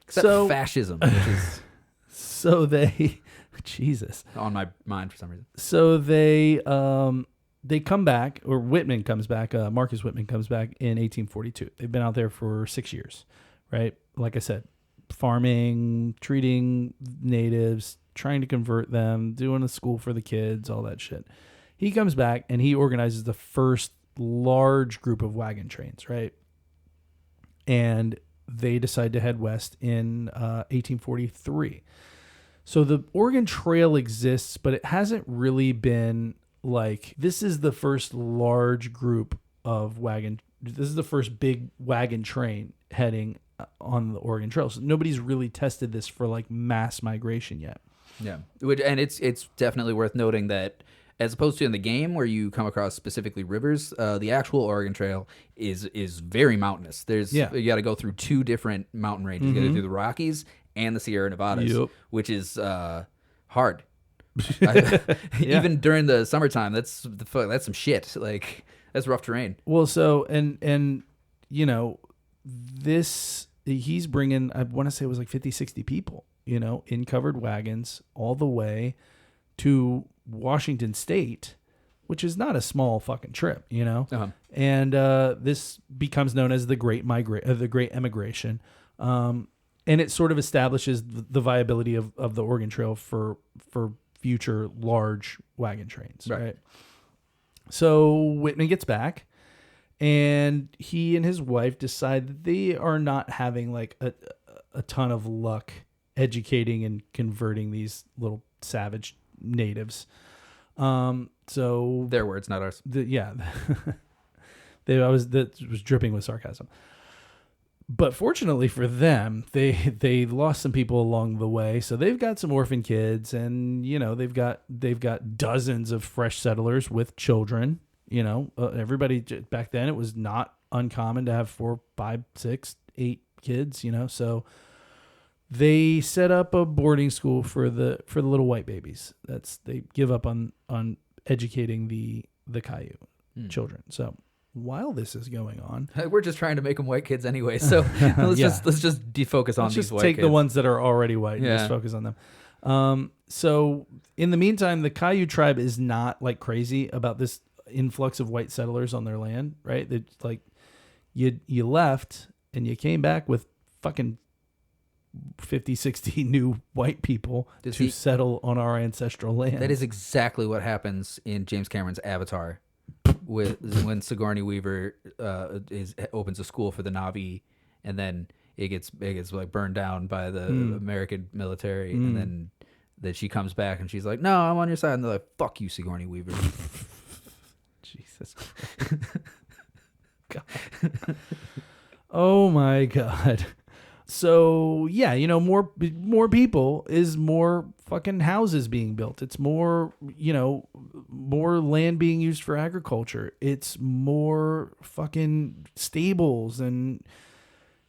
except fascism, which is so they, Jesus. on my mind for some reason. So they they come back, or Whitman comes back. Marcus Whitman comes back in 1842. They've been out there for 6 years, right? Like I said, farming, treating natives, trying to convert them, doing a school for the kids, all that shit. He comes back and he organizes the first large group of wagon trains, right? And they decide to head west in 1843. So the Oregon Trail exists, but it hasn't really been like, this is the first large group of wagon. This is the first big wagon train heading on the Oregon Trail. So nobody's really tested this for like mass migration yet. Yeah. And it's definitely worth noting that as opposed to in the game where you come across specifically rivers, the actual Oregon Trail is very mountainous. You got to go through 2 different mountain ranges. You got to go through the Rockies and the Sierra Nevadas, which is hard. Even during the summertime, that's some shit. Like, that's rough terrain. Well, so and you know, he's bringing, I want to say it was like 50, 60 people, you know, in covered wagons all the way to Washington State, which is not a small fucking trip, you know. And this becomes known as the Great Emigration, and it sort of establishes the viability of the Oregon Trail for future large wagon trains, right? So Whitman gets back, and he and his wife decide that they are not having like a ton of luck educating and converting these little savage natives. So their words, not ours. That was dripping with sarcasm. But fortunately for them, they lost some people along the way. So they've got some orphan kids, and you know, they've got dozens of fresh settlers with children. You know, everybody back then, it was not uncommon to have 4, 5, 6, 8 kids. You know, so they set up a boarding school for the little white babies. They give up on educating the Kayu children. So while this is going on, we're just trying to make them white kids anyway. So let's just defocus on these white kids. Take the ones that are already white and just focus on them. So in the meantime, the Kayu tribe is not like crazy about this influx of white settlers on their land, right? They like you left and you came back with fucking 50, 60 new white people to settle on our ancestral land. That is exactly what happens in James Cameron's Avatar, when Sigourney Weaver opens a school for the Na'vi, and then it gets like burned down by the American military, and then that she comes back and she's like, "No, I'm on your side," and they're like, "Fuck you, Sigourney Weaver." Jesus. God. Oh my God. So yeah, you know, more people is more fucking houses being built. It's more, you know, more land being used for agriculture. It's more fucking stables, and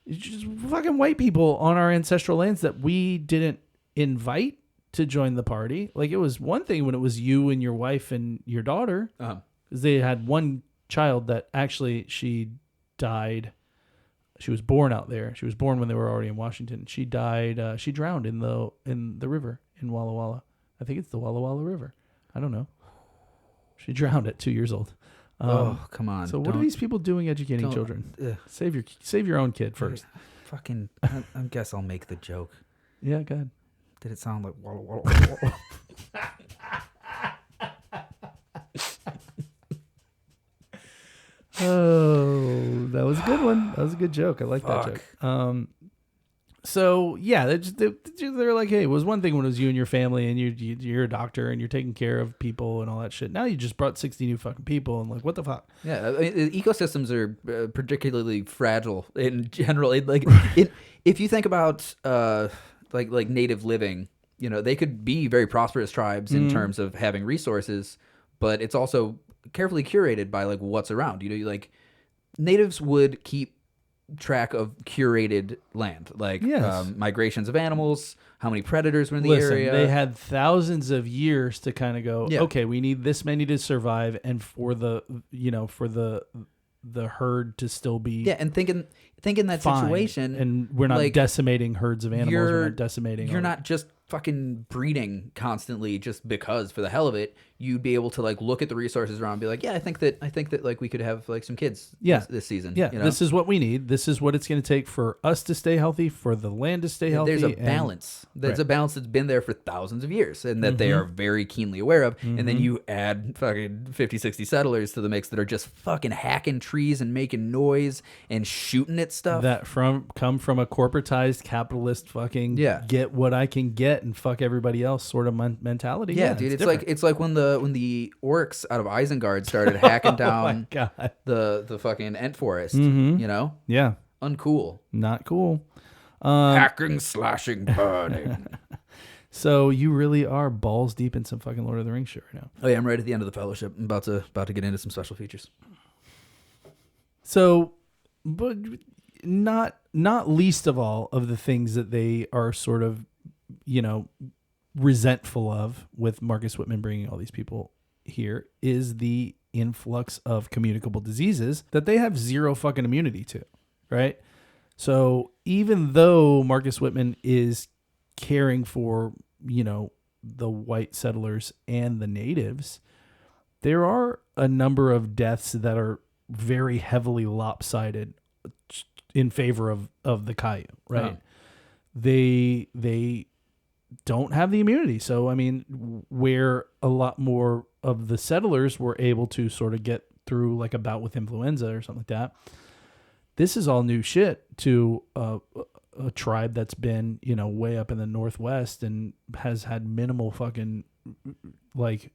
it's just fucking white people on our ancestral lands that we didn't invite to join the party. Like, it was one thing when it was you and your wife and your daughter, because they had one child that actually she died. She was born out there. She was born when they were already in Washington. She died. She drowned in the river in Walla Walla. I think it's the Walla Walla River. I don't know. She drowned at 2 years old. Oh, come on! So what are these people doing educating children? Save your own kid first. Fucking. I guess I'll make the joke. Yeah, go ahead. Did it sound like Walla Walla? Walla? Oh, that was a good one. That was a good joke. I like that joke. So yeah, they're like, hey, it was one thing when it was you and your family and you're a doctor and you're taking care of people and all that shit. Now you just brought 60 new fucking people, and like, what the fuck? Yeah, I mean, ecosystems are particularly fragile in general. If you think about like native living, you know, they could be very prosperous tribes in terms of having resources, but it's also carefully curated by like what's around. You know, like natives would keep track of curated land, like migrations of animals, how many predators were in the area. They had thousands of years to kind of go, okay, we need this many to survive, and for the herd to still be and think in that fine. situation, and we're not like, decimating herds of animals. We're not decimating. You're not just fucking breeding constantly just because for the hell of it, you'd be able to like look at the resources around and be like, yeah, I think that like we could have like some kids this season. Yeah, you know? this is what we need. This is what it's going to take for us to stay healthy, for the land to stay healthy. There's a balance. There's right. a balance that's been there for thousands of years and that they are very keenly aware of. And then you add fucking 50, 60 settlers to the mix that are just fucking hacking trees and making noise and shooting at stuff. That come from a corporatized capitalist fucking get what I can get and fuck everybody else sort of mentality. Yeah, dude, it's like when the orcs out of Isengard started hacking down the fucking Ent forest. You know? Yeah. Uncool. Not cool. Hacking, slashing, burning. So you really are balls deep in some fucking Lord of the Rings shit right now. Oh yeah, I'm right at the end of the Fellowship. I'm about to get into some special features. So, but not least of all of the things that they are sort of, you know, resentful of with Marcus Whitman bringing all these people here is the influx of communicable diseases that they have zero fucking immunity to, right? So even though Marcus Whitman is caring for, you know, the white settlers and the natives, there are a number of deaths that are very heavily lopsided in favor of the Kayu, right? They don't have the immunity. So, I mean, where a lot more of the settlers were able to sort of get through like a bout with influenza or something like that, this is all new shit to a tribe that's been, you know, way up in the Northwest and has had minimal fucking like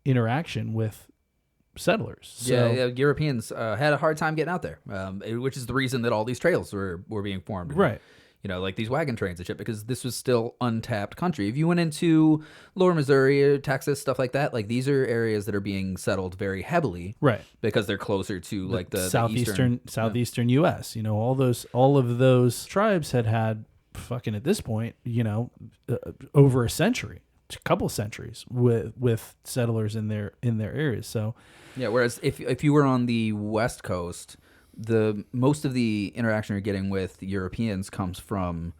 interaction with settlers. So, yeah, Europeans had a hard time getting out there, which is the reason that all these trails were being formed. Right. You know, like these wagon trains and shit, because this was still untapped country. If you went into lower Missouri, Texas, stuff like that, like these are areas that are being settled very heavily, right? Because they're closer to like the southeastern U.S. You know, all of those tribes had fucking at this point, you know, over a century, a couple centuries with settlers in their areas. So yeah, whereas if you were on the West Coast, the most of the interaction you're getting with Europeans comes from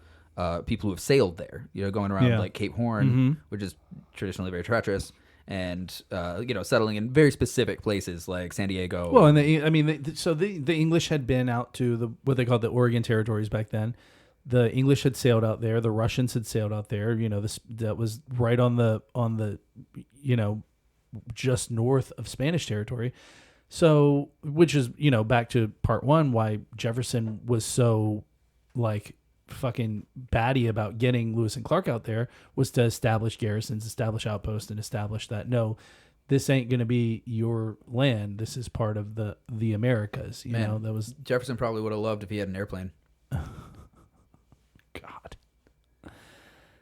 people who have sailed there, you know, going around like Cape Horn, which is traditionally very treacherous, and you know, settling in very specific places like San Diego. Well, and the English had been out to what they called the Oregon territories back then. The English had sailed out there. The Russians had sailed out there. You know, that was right on the you know, just north of Spanish territory. So, which is, you know, back to part one, why Jefferson was so like fucking batty about getting Lewis and Clark out there was to establish garrisons, establish outposts, and establish that, no, this ain't going to be your land. This is part of the Americas. You know, that was Jefferson probably would have loved if he had an airplane. God,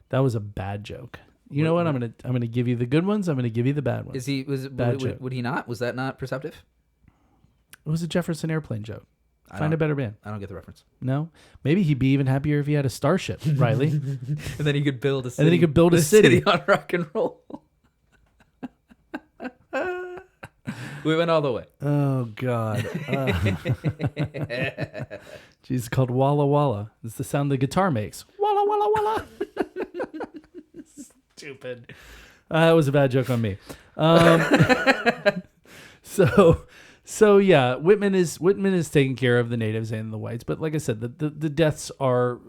that was a bad joke. You know what? I'm gonna give you the good ones. I'm gonna give you the bad ones. Would he not? Was that not perceptive? It was a Jefferson airplane joke. Find a better band. I don't get the reference. No, maybe he'd be even happier if he had a starship, Riley. And then he could build a city. And then he could build a city on rock and roll. We went all the way. Oh God. Geez, it's called Walla Walla. It's the sound the guitar makes. Walla Walla Walla. Stupid. That was a bad joke on me. So yeah, Whitman is taking care of the natives and the whites, but like I said, the deaths are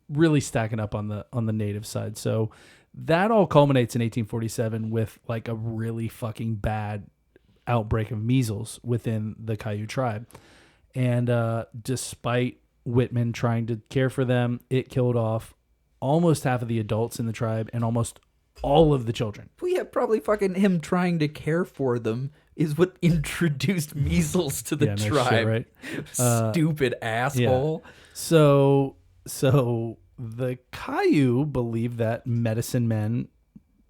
really stacking up on the native side. So that all culminates in 1847 with like a really fucking bad outbreak of measles within the Kayu tribe, and despite Whitman trying to care for them, it killed off almost half of the adults in the tribe and almost all of the children. Well, yeah, probably fucking him trying to care for them is what introduced measles to the tribe. Shit, right? Stupid asshole. Yeah. So the Kayu believe that medicine men,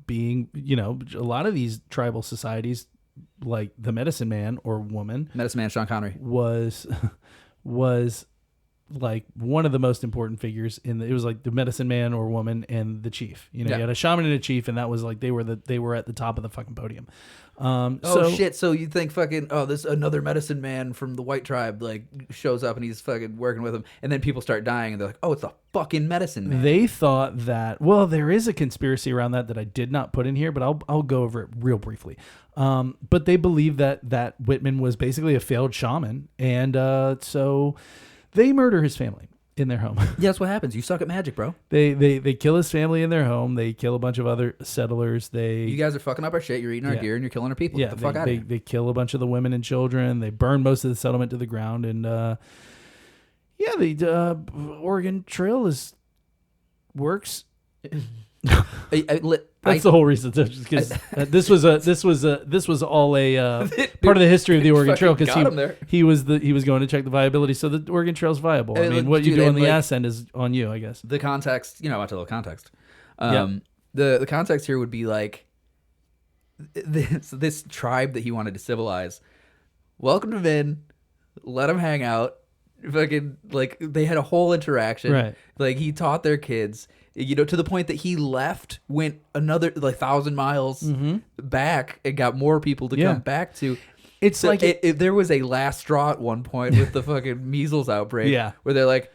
being, you know, a lot of these tribal societies, like the medicine man or woman, medicine man Sean Connery, was like one of the most important figures it was like the medicine man or woman and the chief. You know, Yeah. you had a shaman and a chief, and that was like they were at the top of the fucking podium. Shit! So you think fucking this another medicine man from the white tribe like shows up and he's fucking working with him, and then people start dying and they're like, oh, it's the fucking medicine man. They thought that, well, there is a conspiracy around that I did not put in here, but I'll go over it real briefly. But they believe that Whitman was basically a failed shaman, and so they murder his family in their home. Yeah, that's what happens. You suck at magic, bro. They kill his family in their home. They kill a bunch of other settlers. You guys are fucking up our shit. You're eating our Yeah. gear and you're killing our people. Yeah, Get the fuck out of here. they kill a bunch of the women and children. They burn most of the settlement to the ground, and the Oregon Trail works. That's the whole reason. Because this was all a part of the history of the Oregon Trail, because he was going to check the viability. So the Oregon Trail's viable. I mean, what you do on the ass end is on you, I guess. The context, I went to a little context. Yeah. The context here would be like this tribe that he wanted to civilize. Welcomed him in, let him hang out. Fucking like they had a whole interaction. Right. Like he taught their kids, to the point that he left, went another 1,000 miles back and got more people to come back to. It's so like there was a last straw at one point with the fucking measles outbreak. Yeah. Where they're like,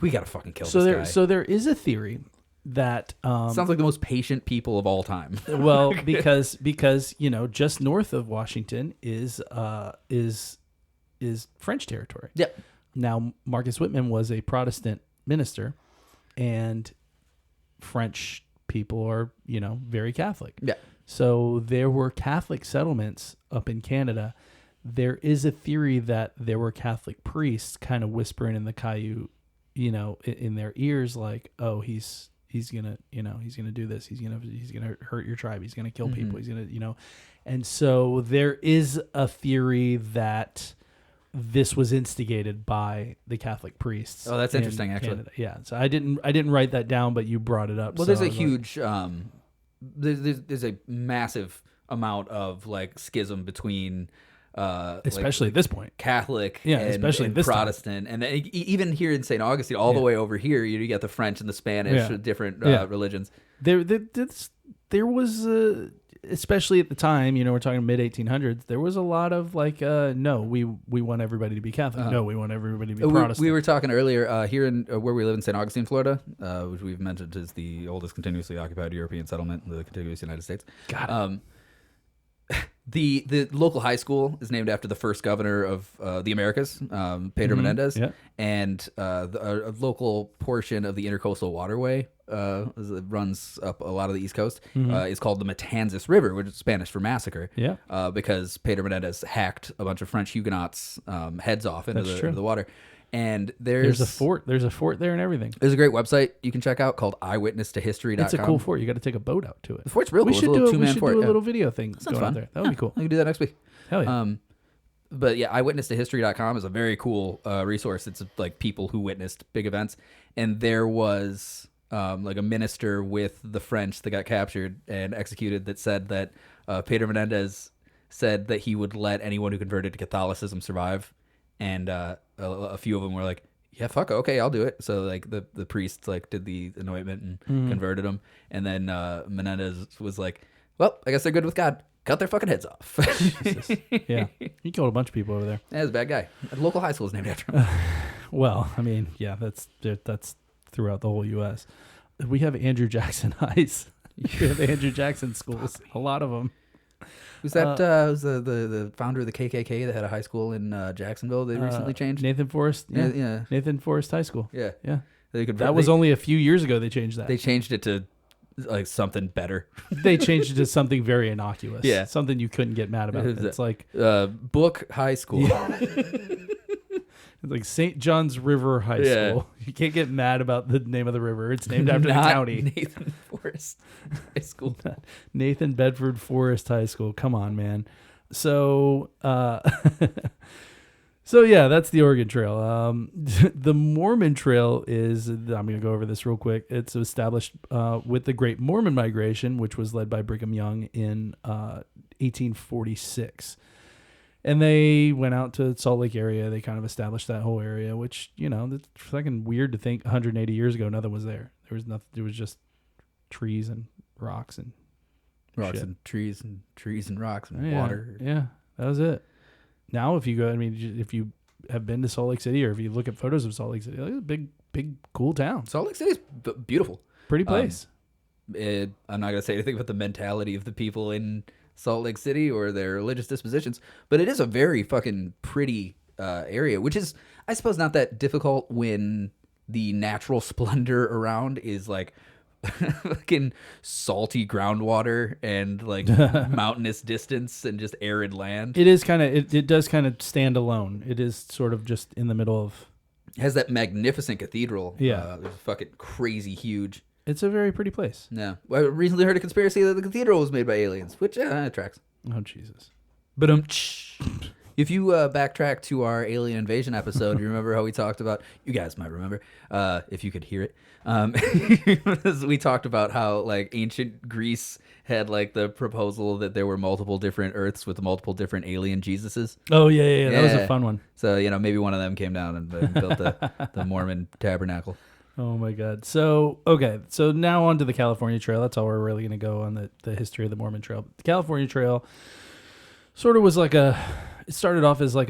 we gotta fucking kill this guy. So there is a theory that sounds like the most patient people of all time. Well, because just north of Washington is French territory. Yep. Now, Marcus Whitman was a Protestant minister, and French people are, very Catholic. Yeah. So there were Catholic settlements up in Canada. There is a theory that there were Catholic priests kind of whispering in the Caillou, in their ears, like, oh, he's gonna do this. He's gonna hurt your tribe. He's gonna kill people. He's gonna, and so there is a theory that this was instigated by the Catholic priests. Oh, that's interesting, actually. Canada. Yeah. So I didn't write that down, but you brought it up. Well, so there's a huge, there's a massive amount of like schism between, especially at this point, Catholic, especially and this Protestant, and then even here in St. Augustine, all the way over here, you got the French and the Spanish, different religions. There was. Especially at the time, we're talking mid 1800s, there was a lot of like, no, we want everybody to be Catholic. No, we want everybody to be Protestant. We were talking earlier here in where we live in St. Augustine, Florida, which we've mentioned is the oldest continuously occupied European settlement in the contiguous United States. Got it. The local high school is named after the first governor of the Americas, Pedro Menendez, and a local portion of the Intercoastal Waterway runs up a lot of the East Coast. Is called the Matanzas River, which is Spanish for massacre. Yeah, because Pedro Menendez hacked a bunch of French Huguenots' heads off into the water. And there's a fort. There's a fort there and everything. There's a great website you can check out called eyewitnesstohistory.com. It's a cool fort. You got to take a boat out to it. The fort's real cool. We should do a Yeah. little video thing Sounds going fun. out there. That would be cool. We can do that next week. Hell yeah. But yeah, eyewitnesstohistory.com is a very cool resource. It's like people who witnessed big events. And there was like a minister with the French that got captured and executed that said that Pedro Menendez said that he would let anyone who converted to Catholicism survive. And a few of them were like, yeah, fuck, okay, I'll do it. So like the priests like did the anointment and converted them. And then Menendez was like, well, I guess they're good with God. Cut their fucking heads off. Yeah. He killed a bunch of people over there. Yeah, he's a bad guy. The local high school is named after him. Well, I mean, yeah, that's throughout the whole U.S. We have Andrew Jackson highs. We have Andrew Jackson schools. A lot of them. Who's that? Was the founder of the KKK that had a high school in Jacksonville? They recently changed. Nathan Forrest. Yeah. Yeah. Nathan Forrest High School. Yeah. Yeah. That was only a few years ago they changed that. They changed it to like something better. They changed it to something very innocuous. Yeah. Something you couldn't get mad about. It's like Book High School. Yeah. It's like St. John's River High School. You can't get mad about the name of the river. It's named after the county. Nathan Forrest High School. Nathan Bedford Forrest High School. Come on, man. So, so yeah, that's the Oregon Trail. The Mormon Trail is, I'm going to go over this real quick. It's established with the Great Mormon Migration, which was led by Brigham Young in 1846. And they went out to Salt Lake area. They kind of established that whole area, which, it's fucking weird to think 180 years ago nothing was there. There was nothing. There was just trees and rocks and Rocks shit. and trees and rocks and water. Yeah, that was it. Now, if you go, if you have been to Salt Lake City or if you look at photos of Salt Lake City, it's a big, cool town. Salt Lake City's beautiful. Pretty place. I'm not going to say anything about the mentality of the people in Salt Lake City or their religious dispositions, but it is a very fucking pretty area, which is, I suppose, not that difficult when the natural splendor around is like fucking salty groundwater and like mountainous distance and just arid land. It is kind of, it does kind of stand alone. It is sort of just in the middle of. It has that magnificent cathedral. Yeah. It's fucking crazy huge. It's a very pretty place. Yeah. I recently heard a conspiracy that the cathedral was made by aliens, which tracks. Oh, Jesus. But if you backtrack to our alien invasion episode, you remember how we talked about, you guys might remember, if you could hear it, we talked about how like ancient Greece had like the proposal that there were multiple different Earths with multiple different alien Jesuses. Oh, yeah. That was a fun one. So, maybe one of them came down and built the Mormon tabernacle. Oh, my God. So, okay. So now on to the California Trail. That's all we're really going to go on the history of the Mormon Trail. The California Trail sort of was like it started off as like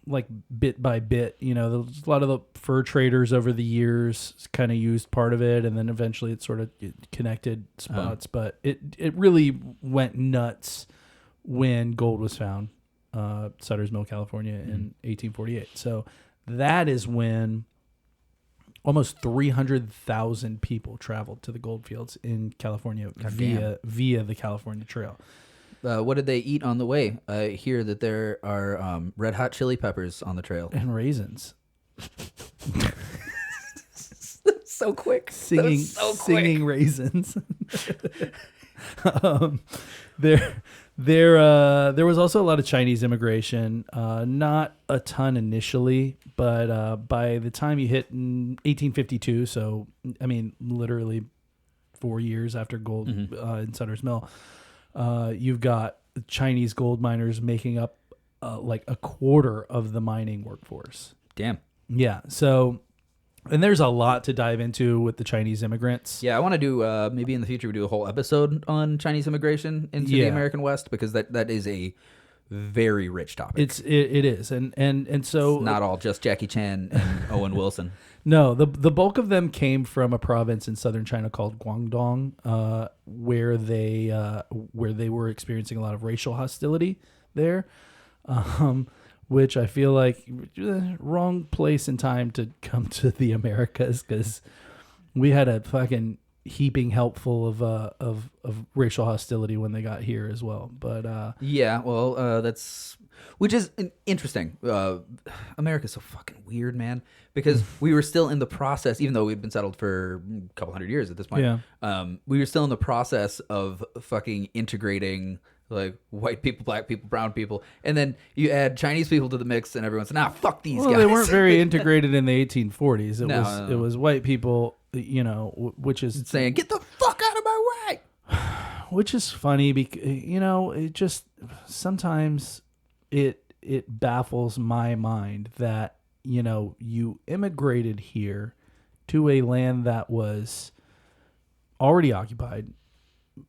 like bit by bit, there's a lot of the fur traders over the years kind of used part of it. And then eventually it sort of connected spots, but it really went nuts when gold was found, Sutter's Mill, California in 1848. So that is when almost 300,000 people traveled to the gold fields in California via the California Trail. What did they eat on the way? I hear that there are red hot chili peppers on the trail. And raisins. So quick. Singing raisins. There was also a lot of Chinese immigration, not a ton initially, but by the time you hit in 1852, so I mean literally 4 years after gold in Sutter's Mill, you've got Chinese gold miners making up like a quarter of the mining workforce. Damn. Yeah, so. And there's a lot to dive into with the Chinese immigrants. Yeah, I want to do, maybe in the future, we do a whole episode on Chinese immigration into the American West, because that is a very rich topic. It is. And so. It's not all just Jackie Chan and Owen Wilson. No, the bulk of them came from a province in southern China called Guangdong, where they were experiencing a lot of racial hostility there. Which I feel like wrong place and time to come to the Americas, because we had a fucking heaping helpful of racial hostility when they got here as well. But yeah, well, which is interesting. America's so fucking weird, man, because we were still in the process, even though we'd been settled for a couple hundred years at this point. Yeah. We were still in the process of fucking integrating like white people, black people, brown people, and then you add Chinese people to the mix, and everyone's fuck these guys. They weren't very integrated in the 1840s. No. It was white people, which is saying get the fuck out of my way. Which is funny because it just sometimes it baffles my mind that you immigrated here to a land that was already occupied.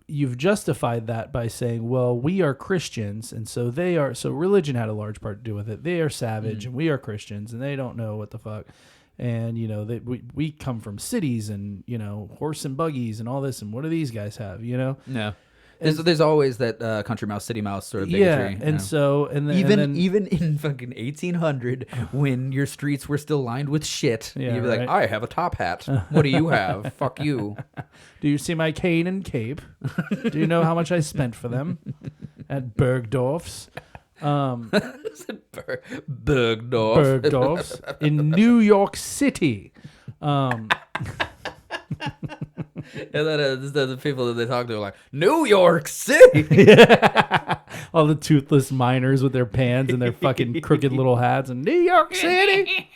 You've justified that by saying, well, we are Christians, and so they are. So religion had a large part to do with it. They are savage, and we are Christians, and they don't know what the fuck. And we come from cities, and horse and buggies, and all this. And what do these guys have? No. There's always that country mouse, city mouse sort of bigotry. Yeah, and so even in fucking 1800, when your streets were still lined with shit, you'd be like, I have a top hat. What do you have? Fuck you. Do you see my cane and cape? Do you know how much I spent for them at Bergdorf's? Bergdorf's in New York City. And then the people that they talk to are like, New York City. Yeah. All the toothless miners with their pans and their fucking crooked little hats in New York City.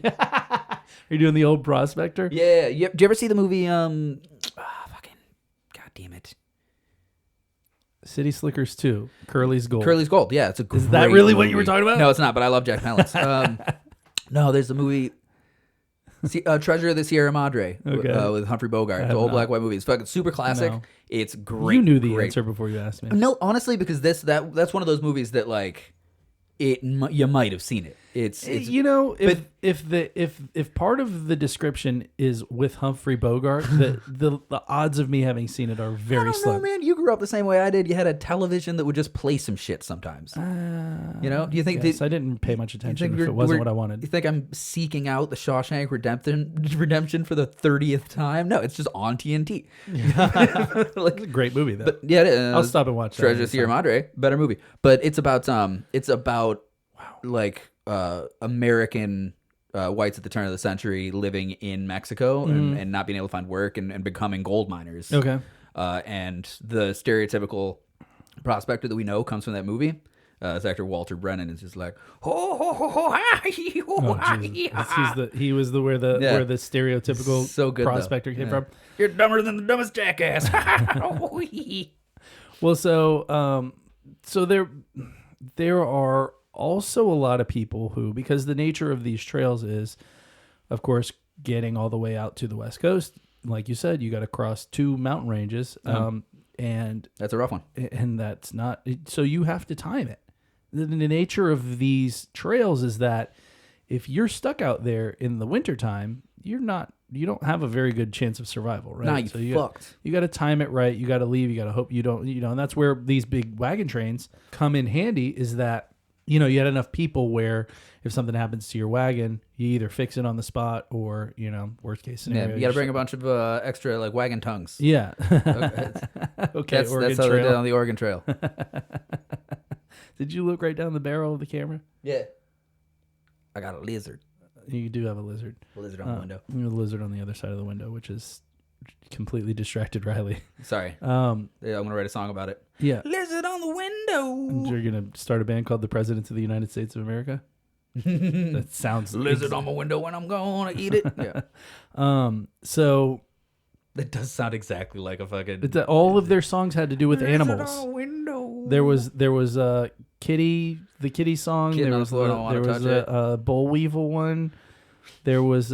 Are you doing the old prospector? Yeah. Did you ever see the movie, fucking, God damn it. City Slickers 2, Curly's Gold. Curly's Gold. Yeah, it's a great Is that really what movie. you were talking about? No, it's not, but I love Jack Palance. No, there's the movie Treasure of the Sierra Madre with Humphrey Bogart. It's an old black white movie. It's fucking super classic. No. It's great. You knew the answer before you asked me. No, honestly, because that's one of those movies that like you might have seen it. It's You know, if part of the description is with Humphrey Bogart, the odds of me having seen it are very I don't slim. know, man. You grew up the same way I did. You had a television that would just play some shit sometimes. You know? Do you think I didn't pay much attention if it wasn't what I wanted. You think I'm seeking out the Shawshank Redemption for the 30th time? No, it's just on TNT. It's a great movie though. But yeah, I'll stop and watch that. Treasure of Sierra Madre, better movie. But it's about like American whites at the turn of the century living in Mexico and not being able to find work and becoming gold miners. Okay. And the stereotypical prospector that we know comes from that movie. This actor Walter Brennan is just like ho ho ho ho hi ho hi. He was where the stereotypical so good, prospector came from. You're dumber than the dumbest jackass. Well, so there are also a lot of people who, because the nature of these trails is, of course, getting all the way out to the West Coast. Like you said, you got to cross 2 mountain ranges, and that's a rough one. And that's not so. You have to time it. The nature of these trails is that if you're stuck out there in the wintertime, you don't have a very good chance of survival, right? Nah, you fucked. You got to time it right. You got to leave. You got to hope you don't, and that's where these big wagon trains come in handy, is that, you had enough people where if something happens to your wagon, you either fix it on the spot or, worst case scenario. Yeah, you got to bring a bunch of extra like wagon tongues. Yeah. Okay. That's how they did on the Oregon Trail. Did you look right down the barrel of the camera? Yeah. I got a lizard. You do have a lizard. A lizard on the window. A lizard on the other side of the window, which is completely distracted Riley. Sorry. Yeah, I'm gonna write a song about it. Yeah. Lizard on the window. You're gonna start a band called the Presidents of the United States of America? That sounds lizard on my window when I'm gonna eat it. Yeah. So that does sound exactly like a fucking. All of their songs had to do with animals. Lizard on a window. There was Kitty, the Kitty song. Kitten there was a Boll Weevil one. There was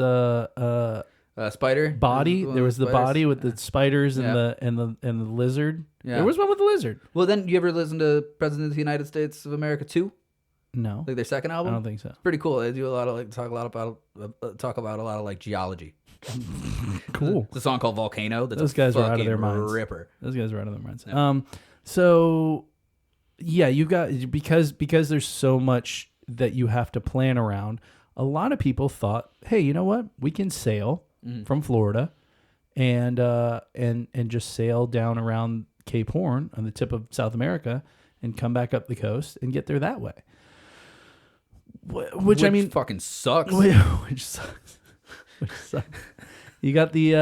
Spider Body. There was the Body with the spiders and the lizard. Yeah. There was one with the lizard. Well, then you ever listen to President of the United States of America 2? No. Like their second album? I don't think so. It's pretty cool. They do a lot of talk about a lot of like geology. Cool. It's a song called Volcano. Those guys are out of their minds. Ripper. Those guys are out of their minds. Yeah. So yeah, you got because there's so much that you have to plan around. A lot of people thought, hey, you know what? We can sail from Florida and just sail down around Cape Horn on the tip of South America and come back up the coast and get there that way. Which I mean, fucking sucks. Which sucks. You got the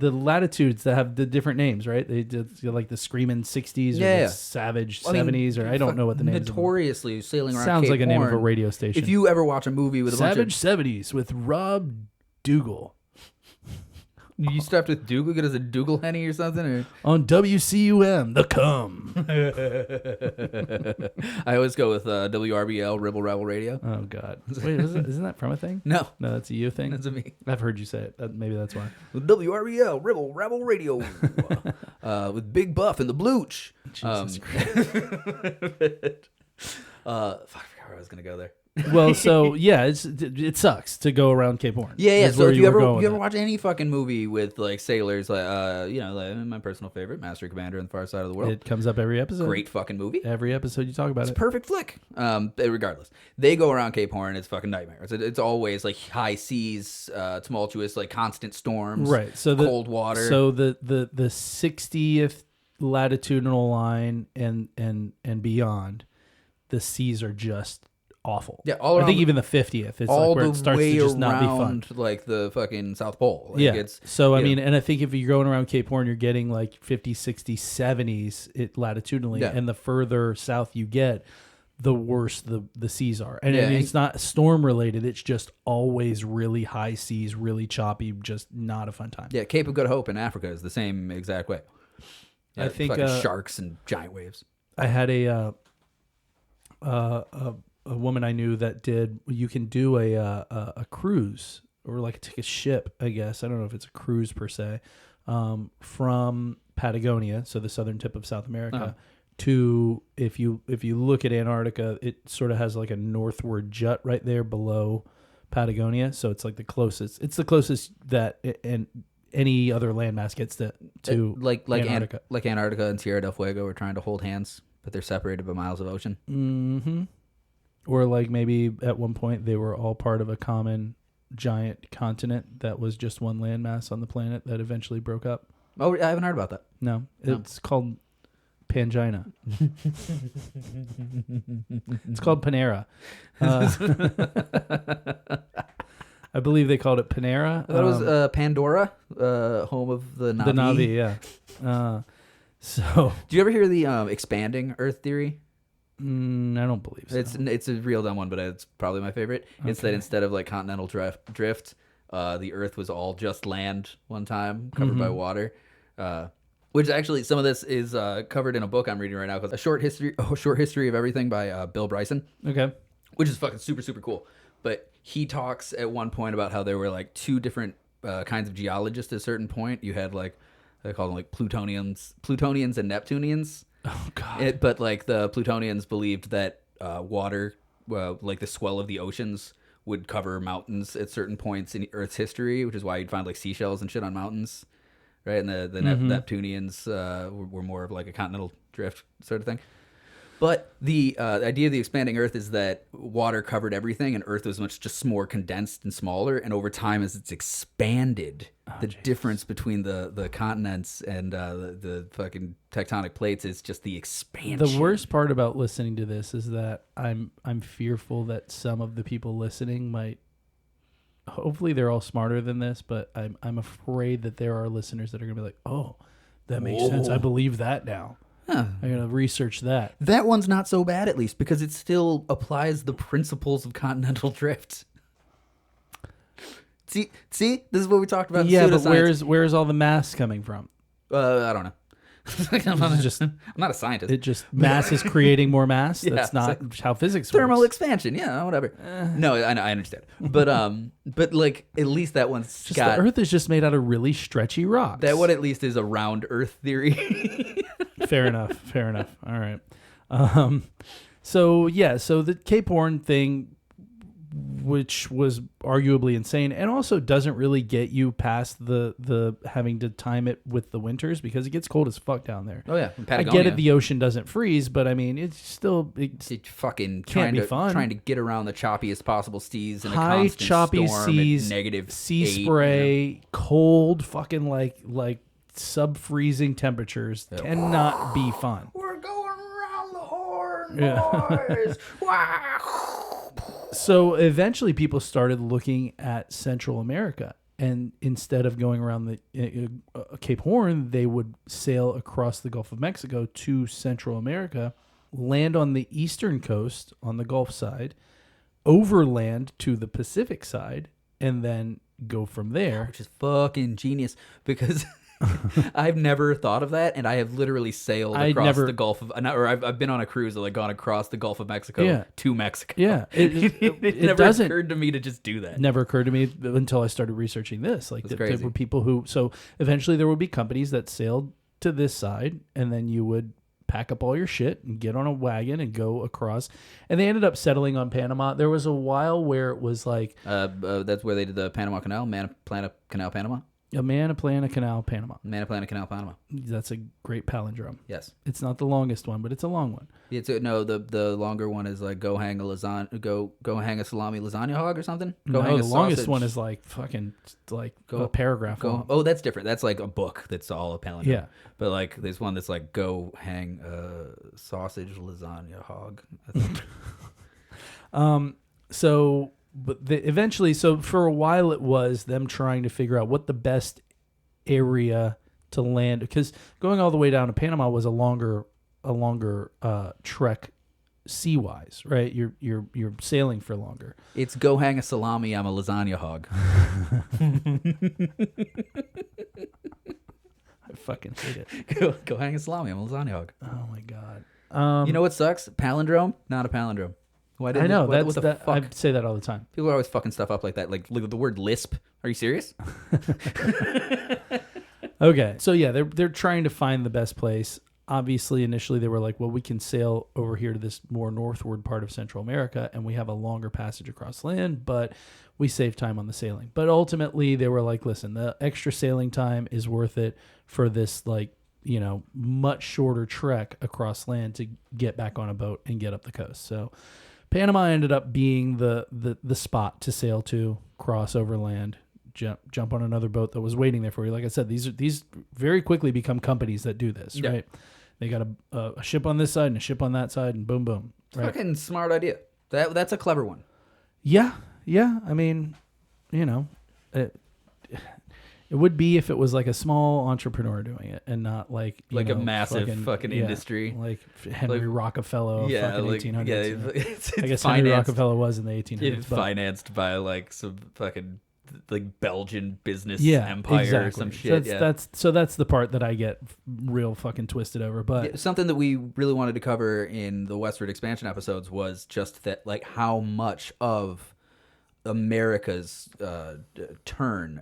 latitudes that have the different names, right? They did like the Screaming 60s or the Savage 70s, or I don't know what the names. Notoriously sailing around sounds Cape like a name Horn. of a radio station. If you ever watch a movie with a Savage bunch of 70s with Rob Dougal. You stuffed with Dougal? Get us a Dougal Henny or something? Or? On WCUM, The Cum. I always go with WRBL, Ribble Rebel Radio. Oh, God. Wait, isn't that from a thing? No, that's a you thing? That's a me. I've heard you say it. Maybe that's why. With WRBL, Ribble Rebel Radio. With Big Buff and the Blooch. Jesus Christ. Fuck, I forgot where I was going to go there. Well, so yeah, it sucks to go around Cape Horn. Yeah. So if you ever watch any fucking movie with like sailors, like like my personal favorite, Master and Commander on the Far Side of the World, it comes up every episode. Great fucking movie. Every episode you talk about it's a perfect flick. Regardless, they go around Cape Horn. It's fucking nightmare. It's always like high seas, tumultuous, like constant storms. Right. So cold water. So the 60th latitudinal line and beyond, the seas are just awful. Yeah, all around. I think even the 50th, it's all like where the it starts way to just around, not be fun. Like the fucking South Pole. Like yeah. So I mean, and I think if you're going around Cape Horn, you're getting like 50, 60, 70s latitudinally, and the further south you get, the worse the seas are. And I mean, it's not storm related; it's just always really high seas, really choppy, just not a fun time. Yeah, Cape of Good Hope in Africa is the same exact way. Yeah, I think fucking sharks and giant waves. I had a woman I knew that did. You can do a cruise or like take a ship. I guess I don't know if it's a cruise per se, from Patagonia, so the southern tip of South America, to if you look at Antarctica, it sort of has like a northward jut right there below Patagonia. So it's like the closest. It's the closest that and any other landmass gets to Antarctica. Like Antarctica and Tierra del Fuego are trying to hold hands, but they're separated by miles of ocean. Mm-hmm. Or like maybe at one point they were all part of a common giant continent that was just one landmass on the planet that eventually broke up. Oh, I haven't heard about that. No, it's called Pangina. It's called Panera. I believe they called it Panera. That was Pandora, home of the Na'vi. The Na'vi, yeah. So, do you ever hear the expanding Earth theory? I don't believe so. It's a real dumb one, but it's probably my favorite. Okay. It's that instead of like continental drift, the Earth was all just land one time, covered by water. Which actually, some of this is covered in a book I'm reading right now called A Short History of Everything by Bill Bryson. Okay. Which is fucking super, super cool. But he talks at one point about how there were like two different kinds of geologists at a certain point. You had like, they call them like Plutonians and Neptunians. Oh, God. But like the Plutonians believed that water, like the swell of the oceans, would cover mountains at certain points in Earth's history, which is why you'd find like seashells and shit on mountains. Right, and the Neptunians were more of like a continental drift sort of thing. But the idea of the expanding Earth is that water covered everything, and Earth was much just more condensed and smaller. And over time, as it's expanded, difference between the continents and the fucking tectonic plates is just the expansion. The worst part about listening to this is that I'm fearful that some of the people listening might. Hopefully they're all smarter than this, but I'm afraid that there are listeners that are going to be like, oh, that makes sense. I believe that now. Huh. I'm going to research that. That one's not so bad, at least, because it still applies the principles of continental drift. See, this is what we talked about. Yeah, but where's all the mass coming from? I don't know. I'm not a scientist. It just mass is creating more mass. That's not how physics works. Thermal expansion, yeah, whatever. No, I understand, but like at least that one's just the Earth is just made out of really stretchy rocks. That one at least is a round Earth theory. Fair enough. All right. So the Cape Horn thing, which was arguably insane, and also doesn't really get you past the having to time it with the winters because it gets cold as fuck down there. Oh yeah, I get it. The ocean doesn't freeze, but I mean, it's still it's fucking can't be fun. Trying to get around the choppiest possible seas in high a constant choppy storm seas, negative sea 8, spray, cold, fucking like sub freezing temperatures cannot be fun. We're going around the horn, boys. So eventually people started looking at Central America, and instead of going around the Cape Horn, they would sail across the Gulf of Mexico to Central America, land on the eastern coast on the Gulf side, overland to the Pacific side, and then go from there. Which is fucking genius because I've never thought of that, and I have literally sailed across the Gulf of, or I've been on a cruise and like gone across the Gulf of Mexico to Mexico. Yeah, it never occurred to me to just do that. Never occurred to me until I started researching this. Like there were people who, so eventually there would be companies that sailed to this side, and then you would pack up all your shit and get on a wagon and go across. And they ended up settling on Panama. There was a while where it was like that's where they did the Panama Canal, Manapana Canal, Panama. Manapana Canal, Panama. Manapana Canal, Panama. That's a great palindrome. Yes. It's not the longest one, but it's a long one. The longer one is like go hang a salami lasagna hog or something. The longest one is like fucking like a paragraph long. Oh, that's different. That's like a book that's all a palindrome. Yeah. But like there's one that's like go hang a sausage lasagna hog. I think. But eventually, so for a while it was them trying to figure out what the best area to land, because going all the way down to Panama was a longer trek sea-wise, right? You're sailing for longer. It's go hang a salami, I'm a lasagna hog. fucking hate it. Go hang a salami. I'm a lasagna hog. Oh my god. You know what sucks? Palindrome, not a palindrome. Why I know what the fuck? I say that all the time. People are always fucking stuff up like that. Like look at the word lisp. Are you serious? Okay, so yeah, they're trying to find the best place. Obviously, initially they were like, well, we can sail over here to this more northward part of Central America, and we have a longer passage across land, but we save time on the sailing. But ultimately, they were like, listen, the extra sailing time is worth it for this, like, you know, much shorter trek across land to get back on a boat and get up the coast. So Panama ended up being the spot to sail to, cross over land, jump on another boat that was waiting there for you. Like I said, these very quickly become companies that do this, right? They got a ship on this side and a ship on that side, and boom, boom. Right? Fucking smart idea. That's a clever one. Yeah. I mean, you know, it would be if it was like a small entrepreneur doing it and not like a massive fucking industry, like Henry Rockefeller of fucking 1800s. Yeah, it's I guess Henry Rockefeller was in the 1800s. It's financed by like some fucking like Belgian business empire or some shit. That's the part that I get real fucking twisted over. But something that we really wanted to cover in the Westward expansion episodes was just that, like, how much of America's turn,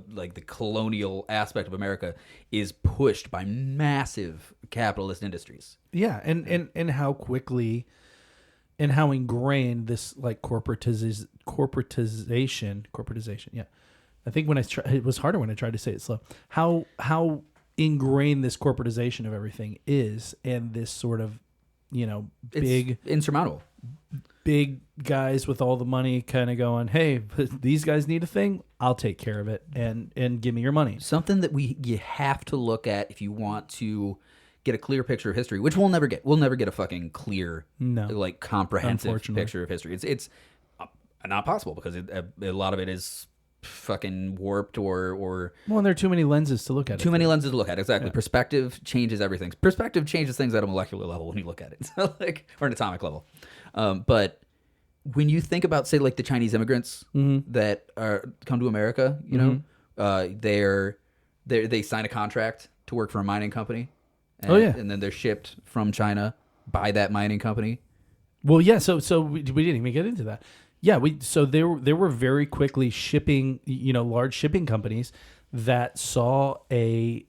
like the colonial aspect of America, is pushed by massive capitalist industries. Yeah, and how quickly and how ingrained this like corporatization. Yeah, I think it was harder when I tried to say it slow. How ingrained this corporatization of everything is, and this sort of, you know, it's insurmountable. Big guys with all the money kind of going, hey, these guys need a thing, I'll take care of it, and give me your money. Something that you have to look at if you want to get a clear picture of history, which we'll never get. We'll never get a fucking clear, like, comprehensive picture of history. It's not possible because a lot of it is fucking warped or well, and there are too many lenses to look at. Too many lenses to look at. Exactly. Yeah. Perspective changes everything. Perspective changes things at a molecular level when you look at it, so like, or an atomic level. But when you think about, say, like the Chinese immigrants that come to America, you know, they sign a contract to work for a mining company. And, and then they're shipped from China by that mining company. Well, yeah. So we didn't even get into that. Yeah, there were very quickly shipping, you know, large shipping companies that saw a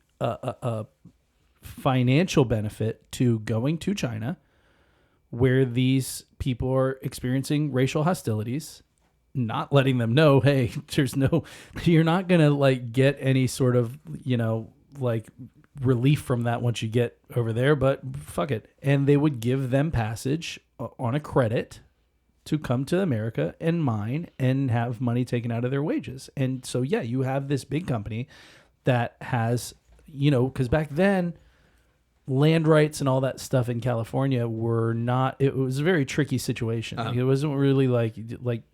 financial benefit to going to China, where these people are experiencing racial hostilities, not letting them know, hey, you're not gonna like get any sort of, you know, like relief from that once you get over there, but fuck it, and they would give them passage on a credit to come to America and mine and have money taken out of their wages. And so, yeah, you have this big company that has, you know, because back then, land rights and all that stuff in California were not, it was a very tricky situation. Like, it wasn't really like,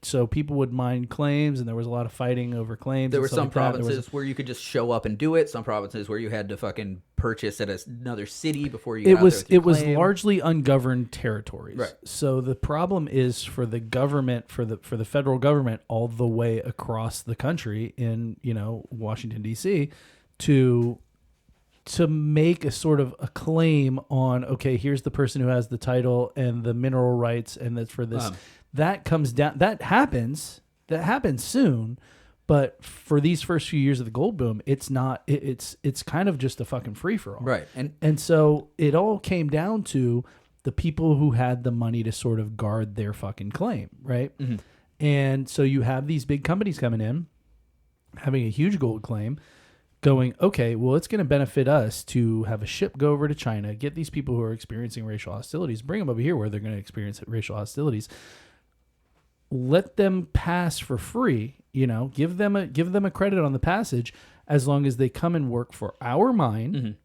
so people would mine claims and there was a lot of fighting over claims. There were some provinces where you could just show up and do it. Some provinces where you had to fucking purchase at another city before you got there with your was claim. Largely ungoverned territories. Right. So the problem is for the government, for the federal government all the way across the country in, you know, Washington, D.C. to make a sort of a claim on, okay, here's the person who has the title and the mineral rights, and that's for this. That comes down. That happens soon, but for these first few years of the gold boom, it's not. It's kind of just a fucking free for all. Right. And so it all came down to the people who had the money to sort of guard their fucking claim, right? Mm-hmm. And so you have these big companies coming in, having a huge gold claim, going, okay, well, it's going to benefit us to have a ship go over to China, get these people who are experiencing racial hostilities, bring them over here where they're going to experience racial hostilities, let them pass for free, you know, give them a credit on the passage as long as they come and work for our mine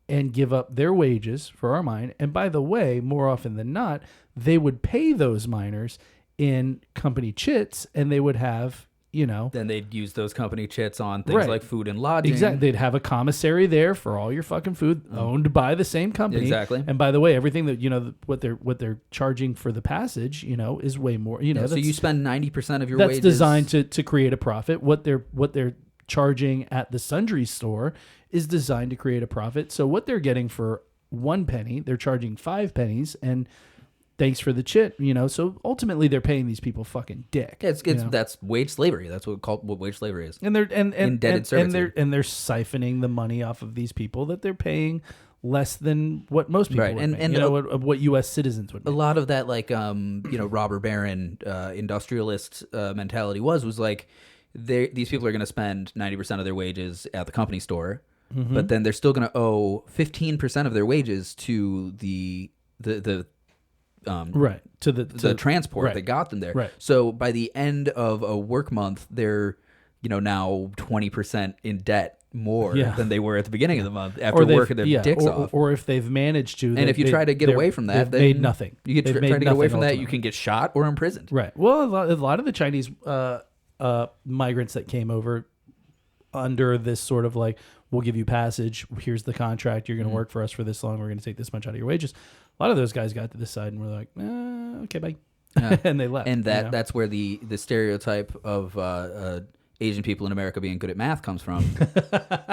and give up their wages for our mine. And by the way, more often than not, they would pay those miners in company chits, and they would have, you know, then they'd use those company chits on things like food and lodging. Exactly. They'd have a commissary there for all your fucking food, owned by the same company. Exactly. And by the way, everything that, you know, what they're charging for the passage, you know, is way more, you know. So you spend 90% of your wages. That's designed to create a profit. What they're charging at the sundry store is designed to create a profit. So what they're getting for 1 penny, they're charging 5 pennies, and thanks for the chit, So ultimately, they're paying these people fucking dick. It's that's wage slavery. That's what wage slavery is. And they're Indebted servitude. and they're siphoning the money off of these people that they're paying less than what most people would make, what U.S. citizens would make. A lot of that, like robber baron industrialist mentality was like these people are going to spend 90% of their wages at the company store, but then they're still going to owe 15% of their wages to the right to the transport that got them there. Right. So by the end of a work month, they're now 20% in debt more than they were at the beginning of the month after working their dicks off. Or if they've managed to, and if you try to get away from that, they've made nothing. You can try to get away from that. You can get shot or imprisoned. Right. Well, a lot of the Chinese migrants that came over under this sort of like, we'll give you passage. Here's the contract. You're going to work for us for this long. We're going to take this much out of your wages. A lot of those guys got to this side and were like, okay, bye. And they left. And that's where the stereotype of Asian people in America being good at math comes from,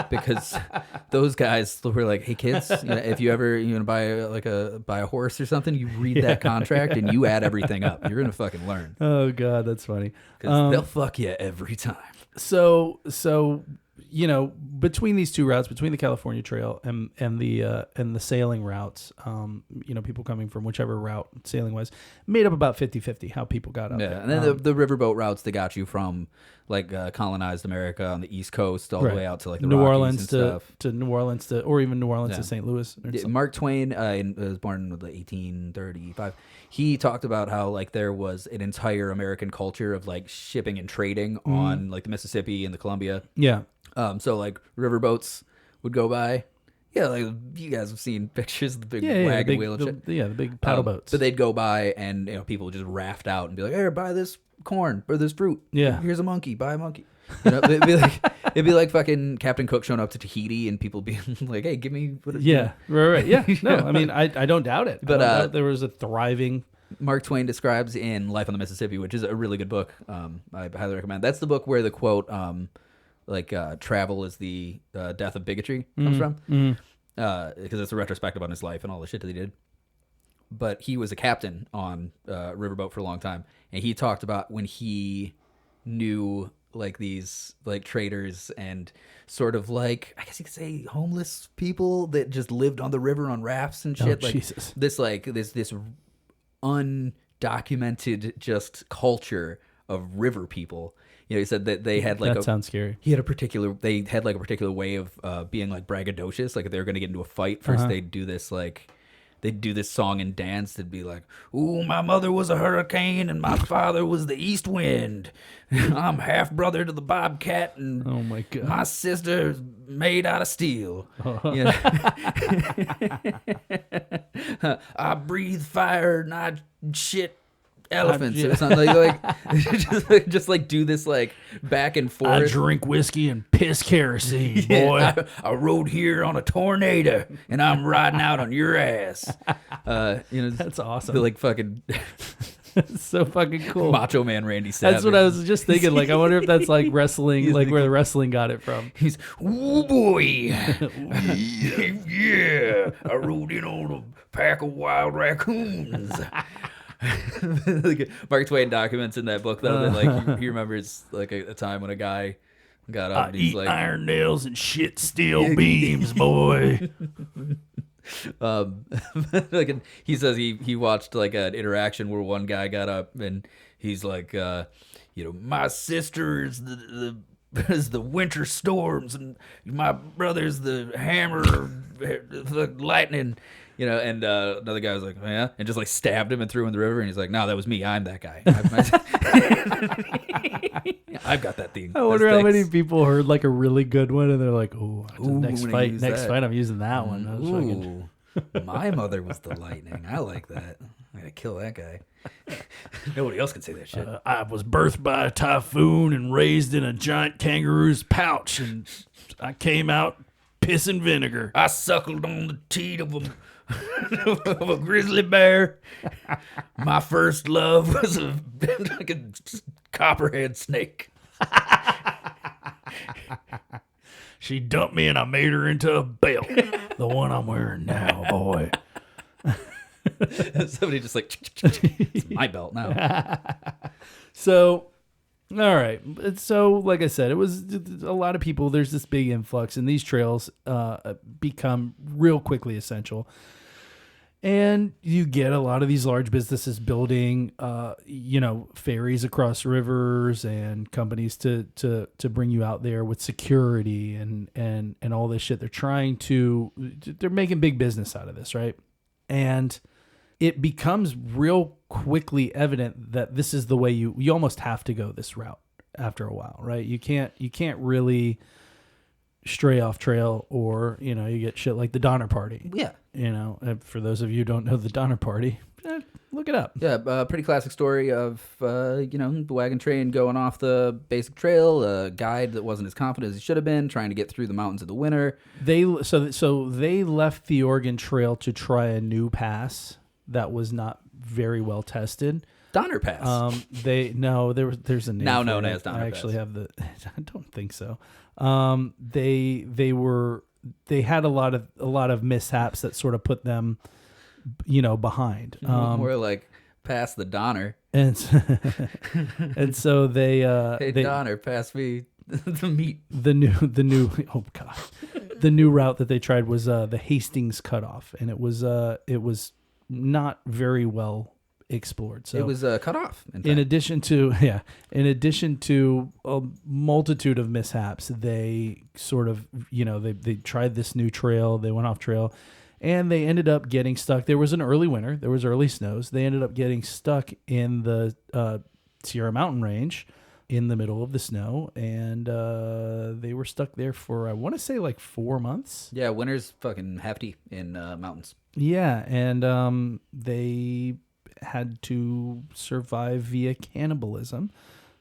because those guys were like, "Hey kids, if you ever buy a horse or something, you read that contract and you add everything up. You're gonna fucking learn." Oh God, that's funny. Because they'll fuck you every time. So between these two routes, between the California Trail and the sailing routes, people coming from whichever route sailing wise, made up about 50-50 how people got up there. And then the riverboat routes that got you from colonized America on the East Coast all the way out to the New Rockies Orleans and stuff. to New Orleans or even New Orleans to St. Louis. Mark Twain was born in 1835. He talked about how there was an entire American culture of shipping and trading on the Mississippi and the Columbia. Yeah. So riverboats would go by. Yeah, you guys have seen pictures of the big wagon wheel and shit. The big paddle boats. So they'd go by and people would just raft out and be like, "Hey, buy this corn or this fruit. Yeah. Here's a monkey. Buy a monkey." It'd be like fucking Captain Cook showing up to Tahiti and people being like, "Hey, give me." Right. Yeah. No, I mean, I don't doubt it. But there was a thriving. Mark Twain describes in Life on the Mississippi, which is a really good book. I highly recommend. That's the book where the quote, travel is the death of bigotry comes from. Because it's a retrospective on his life and all the shit that he did. But he was a captain on a riverboat for a long time. And he talked about when he knew these traders and sort of I guess you could say homeless people that just lived on the river on rafts and shit. Jesus. This undocumented just culture of river people. He said that they had that sounds scary. They had a particular way of being braggadocious. If they were going to get into a fight, first they'd do this they'd do this song and dance. They'd be like, "Ooh, my mother was a hurricane and my father was the east wind. I'm half brother to the bobcat and oh my God, my sister's made out of steel. I breathe fire and I shit elephants or something." Just do this back and forth. I drink whiskey and piss kerosene, boy. I rode here on a tornado and I'm riding out on your ass. That's awesome. Fucking it's so fucking cool. Macho Man Randy Savage. That's what I was just thinking. I wonder if that's wrestling, where the wrestling got it from. He's, "Oh boy, yeah, I rode in on a pack of wild raccoons." Mark Twain documents in that book though that he remembers a time when a guy got up and he's eat iron nails and shit steel beams, boy. He says he watched an interaction where one guy got up and he's like, "My sister is the winter storms and my brother's the hammer, the lightning." And another guy was like, "Oh, yeah," and just stabbed him and threw him in the river. And he's like, "No, that was me. I'm that guy. I've got that thing." I wonder how many people heard a really good one and they're like, "Oh, next fight, I'm using that one." My mother was the lightning. I like that. I gotta kill that guy. Nobody else can say that shit. I was birthed by a typhoon and raised in a giant kangaroo's pouch, and I came out piss and vinegar. I suckled on the teat of a grizzly bear. My first love was a copperhead snake. She dumped me and I made her into a belt. The one I'm wearing now, boy. Somebody just like, it's my belt now. So, all right. So, like I said, it was a lot of people. There's this big influx, and these trails become real quickly essential. And you get a lot of these large businesses building, ferries across rivers and companies to bring you out there with security and all this shit. They're making big business out of this, right? And it becomes real quickly evident that this is the way you almost have to go this route after a while, right? You can't really stray off trail, or you get shit like the Donner Party. Yeah. For those of you who don't know the Donner Party, look it up. Yeah, pretty classic story of the wagon train going off the basic trail, a guide that wasn't as confident as he should have been, trying to get through the mountains in the winter. They left the Oregon Trail to try a new pass that was not very well tested. Donner Pass. There's a name now for known it. as Donner I actually Pass. have the. I don't think so. They had a lot of mishaps that sort of put them, behind. More like pass the Donner. And so they Hey, they, Donner, pass me the meat. the new oh god, the new route that they tried was the Hastings cutoff, and it was not very well explored. So It was cut off. in addition to a multitude of mishaps, they sort of they tried this new trail. They went off trail, and they ended up getting stuck. There was an early winter. There was early snows. They ended up getting stuck in the Sierra Mountain Range in the middle of the snow, and they were stuck there for, I want to say, like 4 months. Yeah, winter's fucking hefty in mountains. Yeah, and they had to survive via cannibalism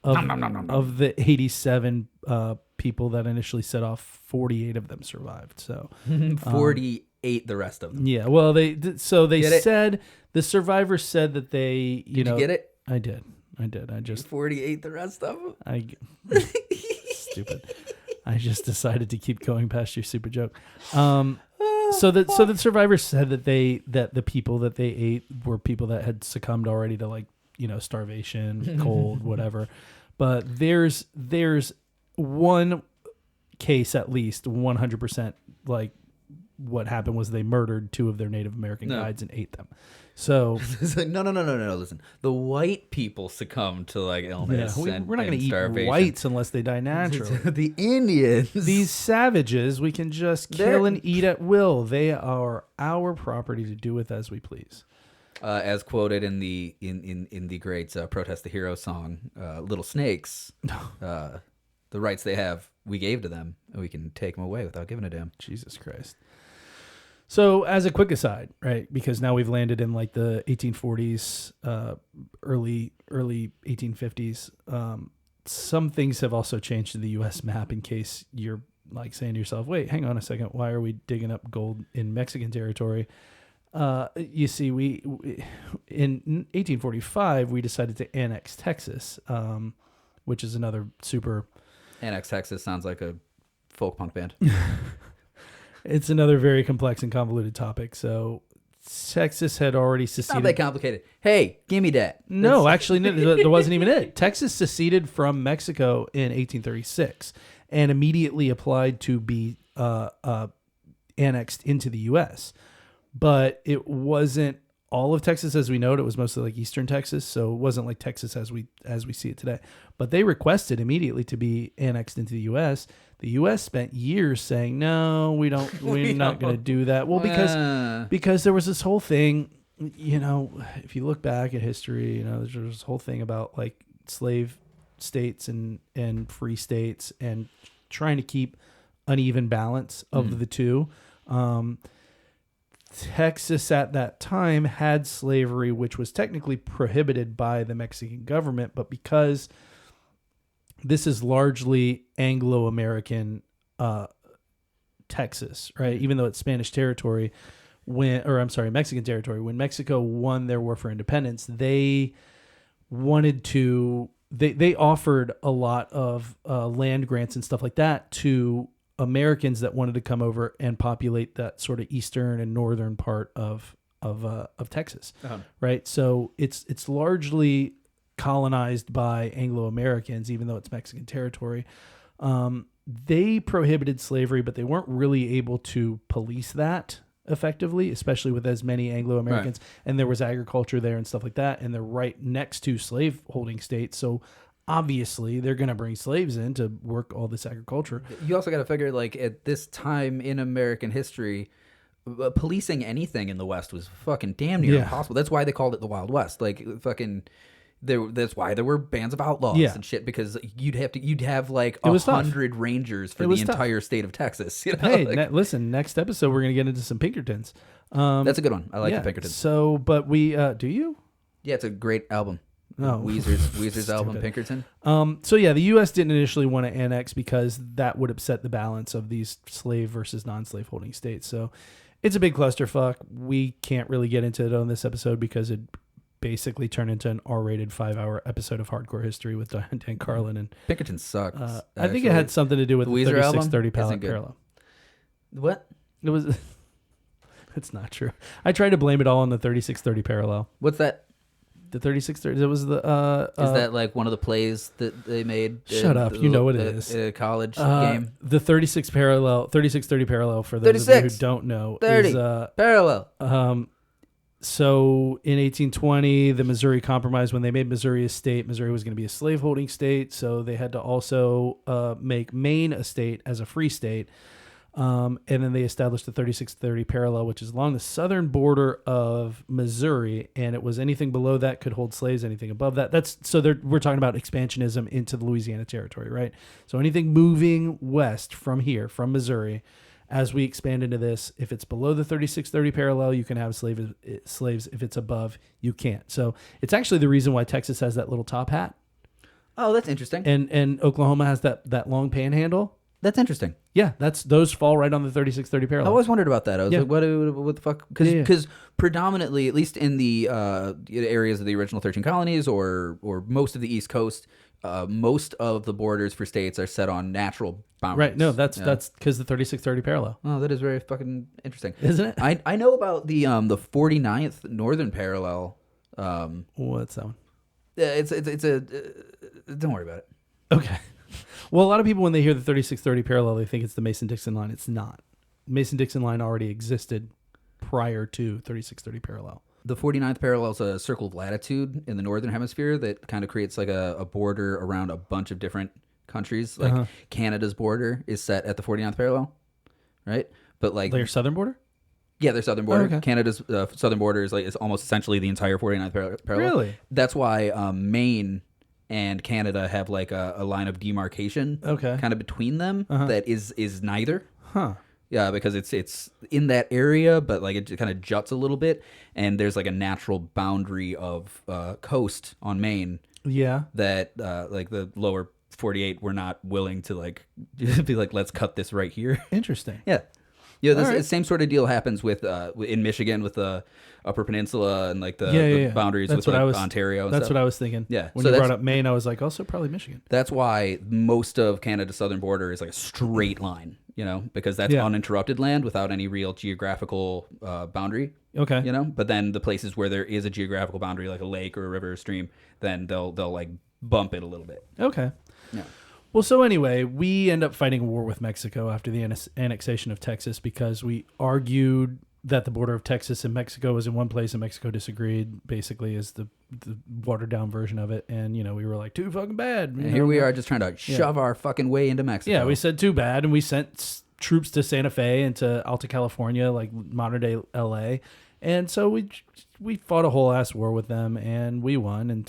of the 87 people that initially set off. 48 of them survived. So 48 the rest of them. yeah, well, they said the survivors said that they Did you get it? I did. I just 48 the rest of them? Stupid. I just decided to keep going past your stupid joke. So the survivors said that the people that they ate were people that had succumbed already to starvation, cold, whatever. But there's one case, at least 100%, like what happened was they murdered 2 of their Native American guides and ate them. So It's like, no. Listen, the white people succumb to illness. we're not going to eat starvation. whites unless they die naturally. The Indians. These savages we can just kill and eat at will. They are our property to do with as we please. As quoted in the great Protest the Hero song, Little Snakes, the rights they have, we gave to them, and we can take them away without giving a damn. Jesus Christ. So as a quick aside, right, because now we've landed in like the 1840s, early 1850s, some things have also changed in the U.S. map in case you're like saying to yourself, wait, hang on a second, why are we digging up gold in Mexican territory? You see, we in 1845, we decided to annex Texas, which is another super... Annex Texas sounds like a folk punk band. It's another very complex and convoluted topic. So Texas had already seceded. Not that complicated. Hey, give me that. No, actually, that wasn't even it. Texas seceded from Mexico in 1836 and immediately applied to be annexed into the U.S. But it wasn't all of Texas as we know it. It was mostly like Eastern Texas, so it wasn't like Texas as we see it today. But they requested immediately to be annexed into the U.S. The U.S. spent years saying, no, we don't. We're not going to do that. Well, because there was this whole thing, if you look back at history, there's this whole thing about like slave states and free states and trying to keep uneven balance of the two. Texas at that time had slavery, which was technically prohibited by the Mexican government, but because this is largely Anglo-American Texas, right? Even though it's Spanish territory, Mexican territory. When Mexico won their war for independence, they wanted to. They offered a lot of land grants and stuff like that to Americans that wanted to come over and populate that sort of eastern and northern part of Texas, right? So it's largely colonized by Anglo-Americans, even though it's Mexican territory. They prohibited slavery, but they weren't really able to police that effectively, especially with as many Anglo-Americans. Right. And there was agriculture there and stuff like that. And they're right next to slave-holding states. So obviously they're going to bring slaves in to work all this agriculture. You also got to figure, like, at this time in American history, policing anything in the West was fucking damn near impossible. That's why they called it the Wild West. Like, fucking... That's why there were bands of outlaws and shit, because you'd have like 100 rangers for the entire state of Texas. You know? Hey, listen, next episode we're gonna get into some Pinkertons. That's a good one. I like the Pinkertons. So, but we do you? Yeah, it's a great album. Weezer's album Pinkerton. So yeah, the U.S. didn't initially want to annex because that would upset the balance of these slave versus non-slave holding states. So it's a big clusterfuck. We can't really get into it on this episode because it basically turn into an R-rated 5-hour episode of Hardcore History with Dan Carlin. And Pinkerton sucks. I think it had something to do with the 3630 parallel. What? It was. It's not true. I tried to blame it all on the 3630 parallel. What's that? The 3630. It was the. Is that like one of the plays that they made? Shut up! You know what it is. A college game. The 3630 parallel for those of you who don't know 30 is parallel. So in 1820, the Missouri Compromise, when they made Missouri a state, Missouri was going to be a slaveholding state. So they had to also make Maine a state as a free state. And then they established the 3630 parallel, which is along the southern border of Missouri. And it was anything below that could hold slaves, anything above that. We're talking about expansionism into the Louisiana Territory, right? So anything moving west from here, from Missouri, as we expand into this, if it's below the 3630 parallel, you can have slaves. If it's above, you can't. So it's actually the reason why Texas has that little top hat. Oh, that's interesting. And Oklahoma has that long panhandle. That's interesting. Yeah, those fall right on the 3630 parallel. I always wondered about that. I was like, what the fuck? Because predominantly, at least in the areas of the original 13 colonies or most of the East Coast, most of the borders for states are set on natural boundaries. Right. No, that's because the 3630 parallel. Oh, that is very fucking interesting, isn't it? I know about the 49th northern parallel. What's that one? It's a don't worry about it. Okay. Well, a lot of people, when they hear the 3630 parallel, they think it's the Mason-Dixon line. It's not. Mason-Dixon line already existed prior to 3630 parallel. The 49th parallel is a circle of latitude in the northern hemisphere that kind of creates like a border around a bunch of different countries. Like Canada's border is set at the 49th parallel, right? But like their southern border? Yeah, their southern border. Oh, okay. Canada's southern border is almost essentially the entire 49th parallel. Really? That's why Maine and Canada have like a line of demarcation kind of between them that is neither. Huh. Yeah, because it's in that area, but like it kind of juts a little bit, and there's like a natural boundary of coast on Maine. Yeah. That like the lower 48 were not willing to like be like, let's cut this right here. Interesting. Yeah. Yeah, this same sort of deal happens with in Michigan with the Upper Peninsula and like the boundaries with Ontario. And that's stuff. what I was thinking. Yeah, when you brought up Maine, I was like, also probably Michigan. That's why most of Canada's southern border is like a straight line, you know, because that's uninterrupted land without any real geographical boundary. Okay, you know, but then the places where there is a geographical boundary, like a lake or a river or stream, then they'll like bump it a little bit. Okay. Yeah. Well, so anyway, we end up fighting a war with Mexico after the annexation of Texas because we argued that the border of Texas and Mexico was in one place and Mexico disagreed, basically, is the watered down version of it. And, you know, we were like, too fucking bad. And here we are just trying to shove our fucking way into Mexico. Yeah, we said too bad. And we sent troops to Santa Fe and to Alta California, like modern day LA. And so we fought a whole ass war with them and we won. And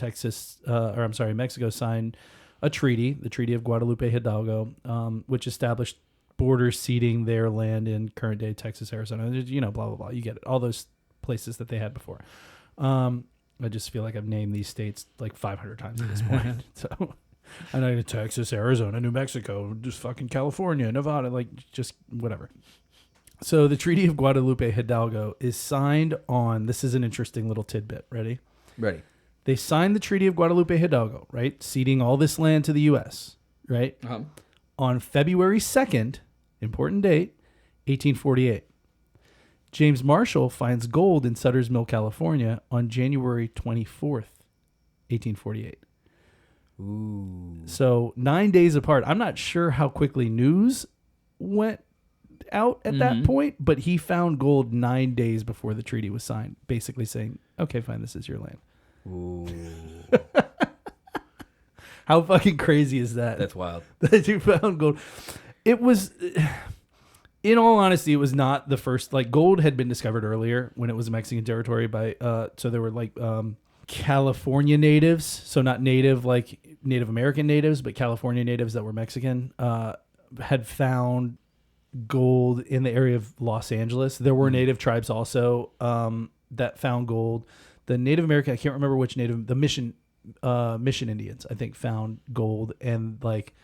Mexico signed a treaty, the Treaty of Guadalupe Hidalgo, which established borders ceding their land in current day Texas, Arizona, you know, blah, blah, blah. You get it. All those places that they had before. I just feel like I've named these states like 500 times at this point. So I know Texas, Arizona, New Mexico, just fucking California, Nevada, like just whatever. So the Treaty of Guadalupe Hidalgo is signed on, this is an interesting little tidbit. Ready? Ready. They signed the Treaty of Guadalupe Hidalgo, right? Ceding all this land to the U.S., right? Uh-huh. On February 2nd, important date, 1848. James Marshall finds gold in Sutter's Mill, California on January 24th, 1848. Ooh. So 9 days apart. I'm not sure how quickly news went out at that point, but he found gold 9 days before the treaty was signed, basically saying, okay, fine, this is your land. Ooh. How fucking crazy is that? That's wild. That you found gold. It was, in all honesty, it was not the first. Like, gold had been discovered earlier when it was a Mexican territory by, so there were like California natives, so not native like Native American natives, but California natives that were Mexican, had found gold in the area of Los Angeles. There were native tribes also that found gold. The Native American, I can't remember which native, the Mission Indians, I think, found gold, and like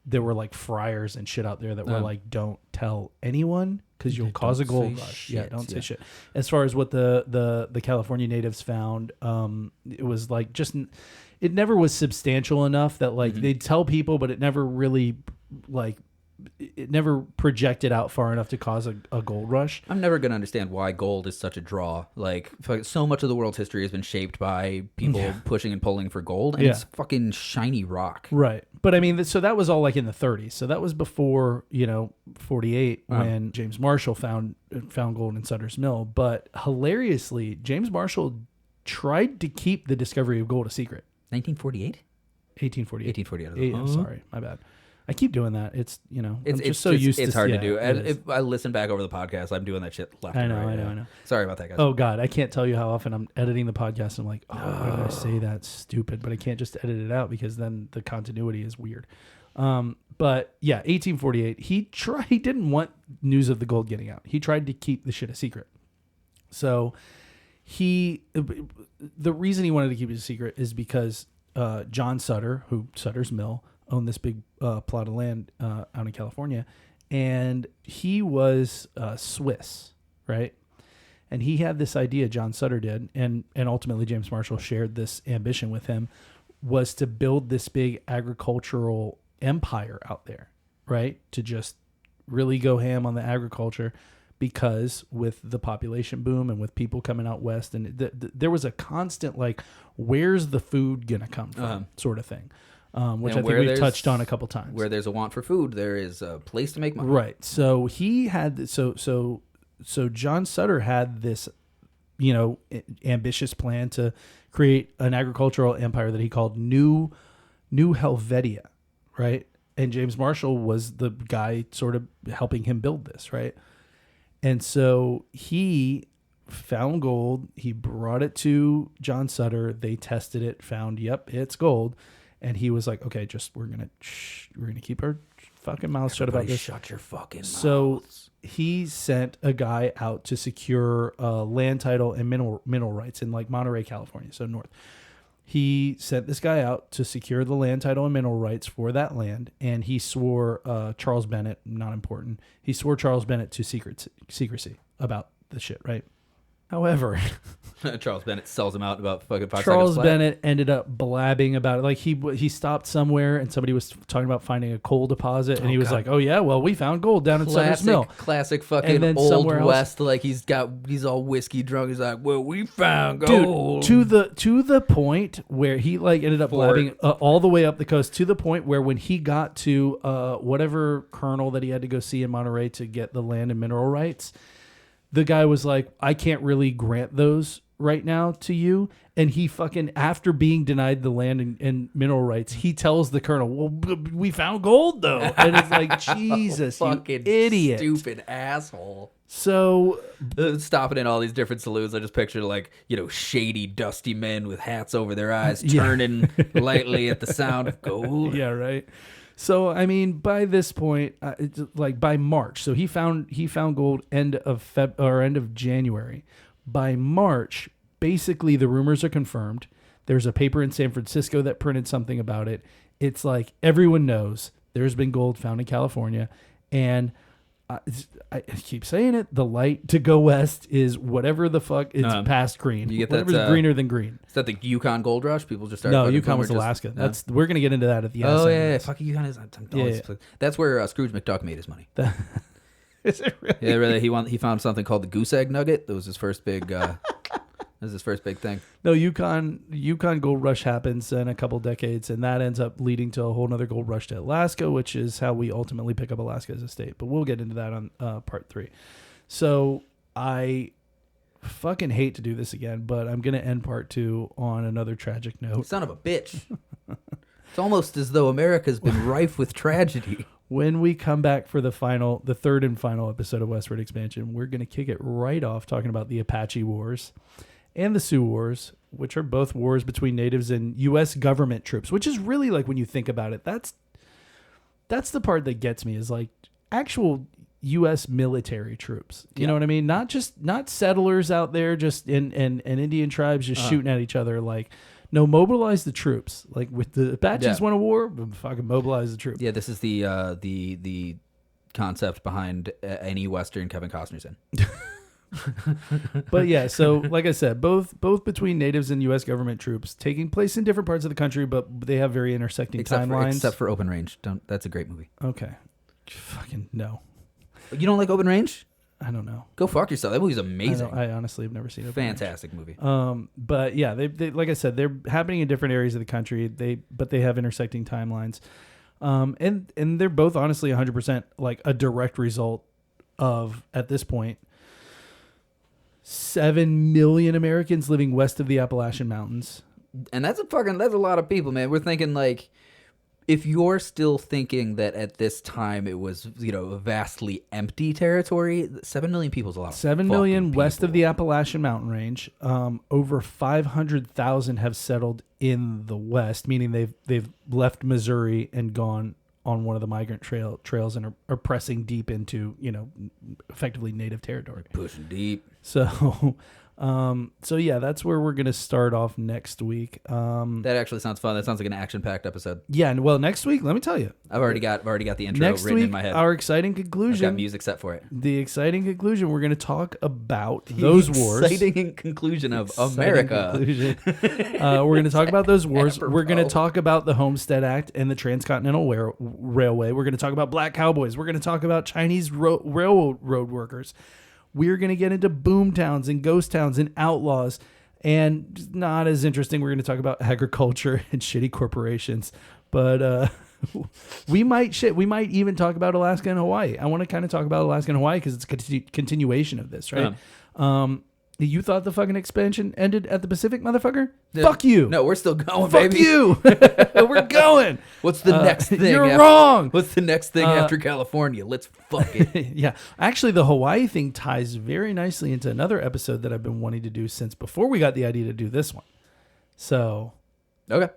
there were like friars and shit out there that were like, don't tell anyone because you'll cause a gold rush. Yeah, don't say shit. As far as what the California natives found, it was like just, it never was substantial enough that like they'd tell people, but it never really like, it never projected out far enough to cause a gold rush. I'm never going to understand why gold is such a draw. Like, so much of the world's history has been shaped by people pushing and pulling for gold, and it's fucking shiny rock. Right. But I mean, so that was all like in the 30s. So that was before, 48 when James Marshall found gold in Sutter's Mill. But hilariously, James Marshall tried to keep the discovery of gold a secret. 1948? 1848. 1848. I'm sorry. My bad. I keep doing that. It's, it's just so used to it. It's hard to do. And if I listen back over the podcast, I'm doing that shit left and right. I know. Sorry about that, guys. Oh, God. I can't tell you how often I'm editing the podcast. And I'm like, why did I say that? Stupid. But I can't just edit it out because then the continuity is weird. But yeah, 1848. He didn't want news of the gold getting out. He tried to keep the shit a secret. So the reason he wanted to keep it a secret is because John Sutter, who Sutter's Mill, owned this big plot of land out in California, and he was Swiss, right? And he had this idea, John Sutter did, and ultimately James Marshall shared this ambition with him, was to build this big agricultural empire out there, right? To just really go ham on the agriculture, because with the population boom and with people coming out west, and there was a constant like, where's the food gonna come from, sort of thing. Which I think we've touched on a couple times. Where there's a want for food, there is a place to make money. Right. So he had so John Sutter had this, ambitious plan to create an agricultural empire that he called New Helvetia, right? And James Marshall was the guy sort of helping him build this, right? And so he found gold. He brought it to John Sutter. They tested it, found, yep, it's gold. And he was like, okay, we're gonna keep our fucking mouths shut about this. Shut your fucking mouths. So he sent a guy out to secure land title and mineral rights in like Monterey, California, so north. He sent this guy out to secure the land title and mineral rights for that land, and he swore Charles Bennett, not important, he swore Charles Bennett to secrecy about the shit, right? However, Charles Bennett sells him out about fucking 5 Charles seconds flat. Bennett ended up blabbing about it. Like he stopped somewhere and somebody was talking about finding a coal deposit, and he was like, "Oh yeah, well we found gold down in Sutter's Mill." Classic fucking old west. Like he's all whiskey drunk. He's like, "Well, we found gold." Dude, to the point where he like ended up blabbing all the way up the coast, to the point where when he got to whatever colonel that he had to go see in Monterey to get the land and mineral rights, the guy was like, I can't really grant those right now to you. And he fucking, after being denied the land and mineral rights, he tells the colonel, well, we found gold though. And it's like, Jesus, you fucking idiot. Stupid asshole. So stopping in all these different saloons, I just picture like, shady, dusty men with hats over their eyes, turning lightly at the sound of gold. Yeah, right. So I mean, by this point, like by March, so he found gold end of January. By March, basically the rumors are confirmed. There's a paper in San Francisco that printed something about it. It's like everyone knows there's been gold found in California, and I keep saying it. The light to go west is whatever the fuck it's past green. You get whatever's that, greener than green. Is that the Yukon Gold Rush? People just started. No, fucking Yukon boom, was or just- Alaska. no? We're gonna get into that at the end. Oh of yeah, this. fuck Yukon is. Yeah. That's where Scrooge McDuck made his money. Is it really? Yeah, really. He found something called the goose egg nugget. That was his first big. That was his first big thing. No, Yukon gold rush happens in a couple decades, and that ends up leading to a whole nother gold rush to Alaska, which is how we ultimately pick up Alaska as a state. But we'll get into that on part 3. So I fucking hate to do this again, but I'm gonna end part 2 on another tragic note. Son of a bitch. It's almost as though America's been rife with tragedy. When we come back for the third and final episode of Westward Expansion, we're going to kick it right off talking about the Apache Wars and the Sioux Wars, which are both wars between natives and U.S. government troops, which is really, like, when you think about it, that's the part that gets me, is like actual U.S. military troops. You know what I mean? Not settlers out there just and Indian tribes just shooting at each other. Like, no, mobilize the troops. Like with the Apaches won a war, fucking mobilize the troops. Yeah, this is the concept behind any Western Kevin Costner's in. But yeah, so like I said, both between natives and U.S. government troops, taking place in different parts of the country, but they have very intersecting timelines. Except for Open Range. That's a great movie. Okay. Fucking no. You don't like Open Range? I don't know. Go fuck yourself. That movie's amazing. I honestly have never seen it. Fantastic movie. But yeah, they like I said, they're happening in different areas of the country. But they have intersecting timelines. And they're both honestly 100% like a direct result of, at this point, 7 million Americans living west of the Appalachian Mountains. And that's a lot of people, man. We're thinking, like, if you're still thinking that at this time it was, a vastly empty territory, 7 million people is a lot of 7 million west of the Appalachian Mountain Range. Over 500,000 have settled in the west, meaning they've left Missouri and gone on one of the migrant trails and are pressing deep into, effectively native territory. Pushing deep. So yeah, that's where we're going to start off next week. That actually sounds fun. That sounds like an action-packed episode. Yeah, and well, next week, let me tell you. I've already got the intro next written week, in my head. Our exciting I've conclusion. got music set for it. The exciting conclusion, we're going to talk about those wars. Exciting conclusion of America. Conclusion. We're going to talk about those wars. Apropos. We're going to talk about the Homestead Act and the Transcontinental Railway. We're going to talk about black cowboys. We're going to talk about Chinese railroad workers. We're going to get into boom towns and ghost towns and outlaws. And not as interesting, we're going to talk about agriculture and shitty corporations. But we might even talk about Alaska and Hawaii. I want to kind of talk about Alaska and Hawaii because it's a continuation of this, right? You thought the fucking expansion ended at the Pacific, motherfucker? Fuck you. No, we're still going, Fuck baby. you. We're going. What's the next thing? You're wrong. What's the next thing after California? Let's fuck it. Yeah. Actually, the Hawaii thing ties very nicely into another episode that I've been wanting to do since before we got the idea to do this one. So, Okay.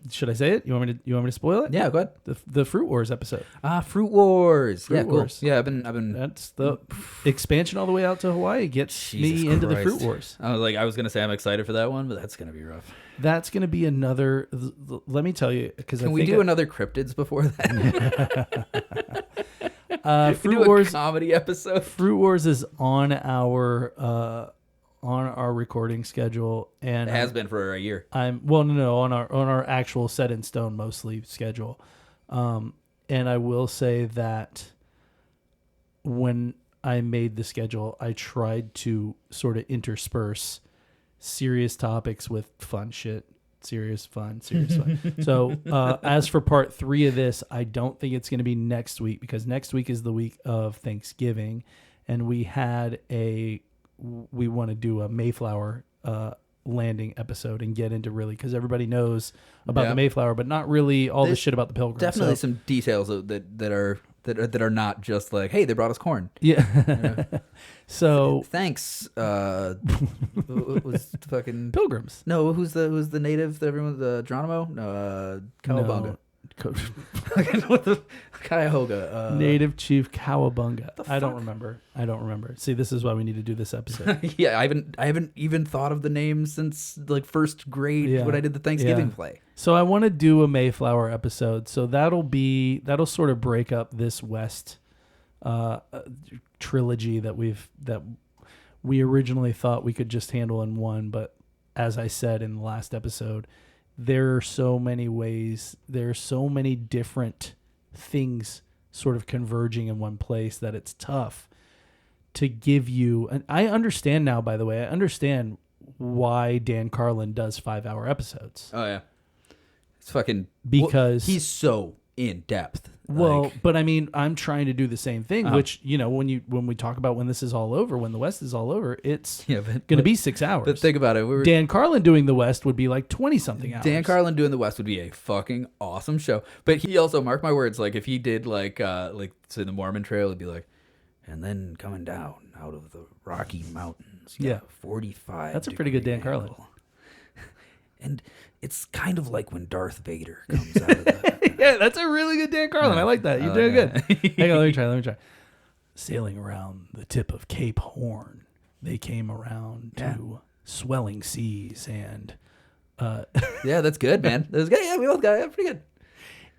should I say it? You want me to spoil it? Yeah, go ahead. The Fruit Wars episode. Fruit Wars. Fruit Yeah, cool. Wars. Yeah, I've been. That's the expansion all the way out to Hawaii gets Jesus me into the Christ. Fruit Wars. I was gonna say I'm excited for that one, but that's gonna be rough. That's going to be another. Let me tell you, because Can we do another cryptids before that? Fruit Wars comedy episode. Fruit Wars is on our recording schedule, and It has been for a year. on our actual set in stone mostly schedule. And I will say that when I made the schedule, I tried to sort of intersperse serious topics with fun shit. Serious fun. So as for part 3 of this, I don't think it's going to be next week, because next week is the week of Thanksgiving, and we want to do a Mayflower landing episode and get into really, because everybody knows about the Mayflower, but not really all the shit about the Pilgrims. Definitely some details that are not just like, hey, they brought us corn. Yeah. So thanks. What was the fucking Pilgrims? No, who's the native? Everyone, the Geronimo? No, Cowabunga. What the Cuyahoga? Native Chief Cowabunga. I don't remember. See, this is why we need to do this episode. Yeah, I haven't even thought of the name since like first grade when I did the Thanksgiving play. So I want to do a Mayflower episode. So that'll sort of break up this West trilogy that we originally thought we could just handle in one, but as I said in the last episode, there are so many ways, there are so many different things sort of converging in one place that it's tough to give you. And I understand now, by the way, I understand why Dan Carlin does 5-hour episodes. Oh yeah, it's fucking because he's so in depth. Well, Like, but I mean, I'm trying to do the same thing, which, you know, when we talk about when this is all over, when the West is all over, it's going to be 6 hours. But think about it. Dan Carlin doing the West would be like 20-something hours. Dan Carlin doing the West would be a fucking awesome show. But he also, mark my words, like if he did like say the Mormon Trail, it'd be like, and then coming down out of the Rocky Mountains. Yeah. 45. That's a pretty good Dan Carlin. And it's kind of like when Darth Vader comes out of the... Yeah, that's a really good Dan Carlin. I like that. You're doing good. Hang on, let me try. Sailing around the tip of Cape Horn, they came around to swelling seas and... yeah, that's good, man. That's good. Yeah, we both got it. Pretty good.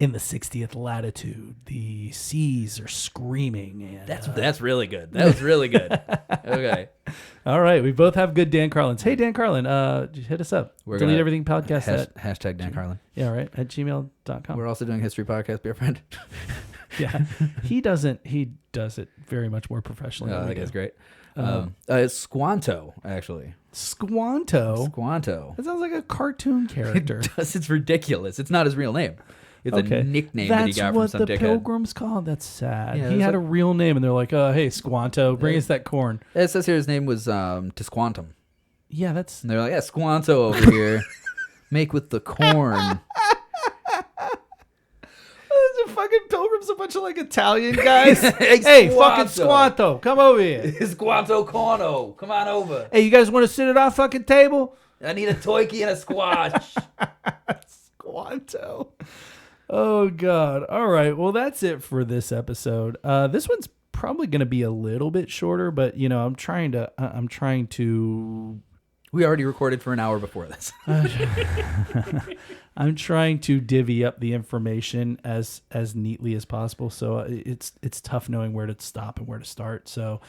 In the 60th latitude, the seas are screaming. And that's really good. That was really good. Okay. All right. We both have good Dan Carlins. Hey, Dan Carlin, hit us up. We're Delete gonna Everything podcast at hashtag Dan Carlin. Yeah, right. At gmail.com. We're also doing History Podcast, be our friend. Yeah. He does it very much more professionally. I think it's great. It's Squanto, actually. Squanto? That sounds like a cartoon character. It does. It's ridiculous. It's not his real name. It's a nickname that he got from some dickhead. That's what the Pilgrims called. That's sad. Yeah, he had a real name, and they're like, hey, Squanto, bring us that corn. It says here his name was Tisquantum. Yeah, that's... And they're like, Squanto over here. Make with the corn. The fucking Pilgrims, a bunch of like Italian guys. Hey, hey, fucking Squanto, come over here. Squanto Corno, come on over. Hey, you guys want to sit at our fucking table? I need a toiki and a squash. Squanto. Oh God. All right. Well, that's it for this episode. This one's probably going to be a little bit shorter, but you know, I'm trying to. We already recorded for an hour before this. I'm trying to divvy up the information as neatly as possible. So it's tough knowing where to stop and where to start. So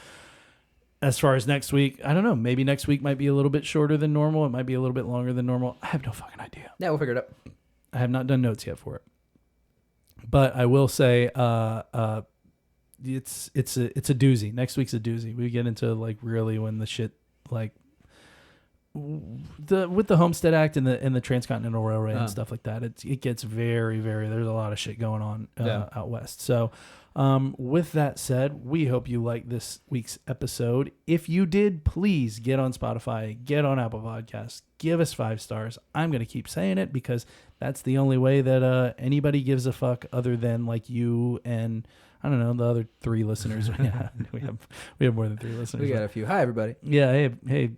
as far as next week, I don't know. Maybe next week might be a little bit shorter than normal. It might be a little bit longer than normal. I have no fucking idea. Yeah, we'll figure it out. I have not done notes yet for it, but I will say it's a doozy. Next week's a doozy. We get into like really when the shit like with the Homestead Act and the Transcontinental Railway and stuff like that. It gets very, very. There's a lot of shit going on out west. So. With that said, we hope you liked this week's episode. If you did, please get on Spotify, get on Apple Podcasts, give us 5 stars. I'm going to keep saying it because that's the only way that anybody gives a fuck other than like you and I don't know, the other 3 listeners. Yeah, we have more than 3 listeners. We got a few. Hi, everybody. Yeah. Hey,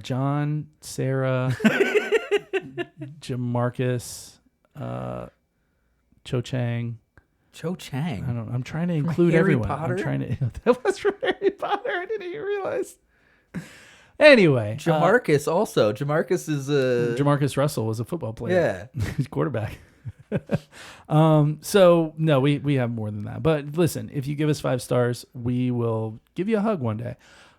John, Sarah, Jamarcus, Cho Chang. Cho Chang. I don't know. I'm trying to include Harry everyone. Potter? That was from Harry Potter. I didn't even realize. Anyway. Jamarcus also. Jamarcus is Jamarcus Russell was a football player. Yeah. He's quarterback. So no, we have more than that. But listen, if you give us 5 stars, we will give you a hug one day.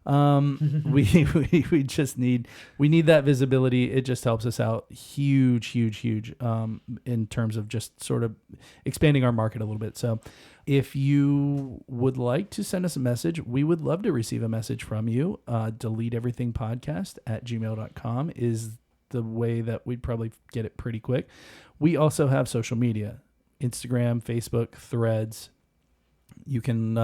We just need that visibility. It just helps us out huge in terms of just sort of expanding our market a little bit. So if you would like to send us a message, we would love to receive a message from you. DeleteEverythingPodcast@gmail.com is the way that we'd probably get it pretty quick. We also have social media, Instagram, Facebook, Threads. You can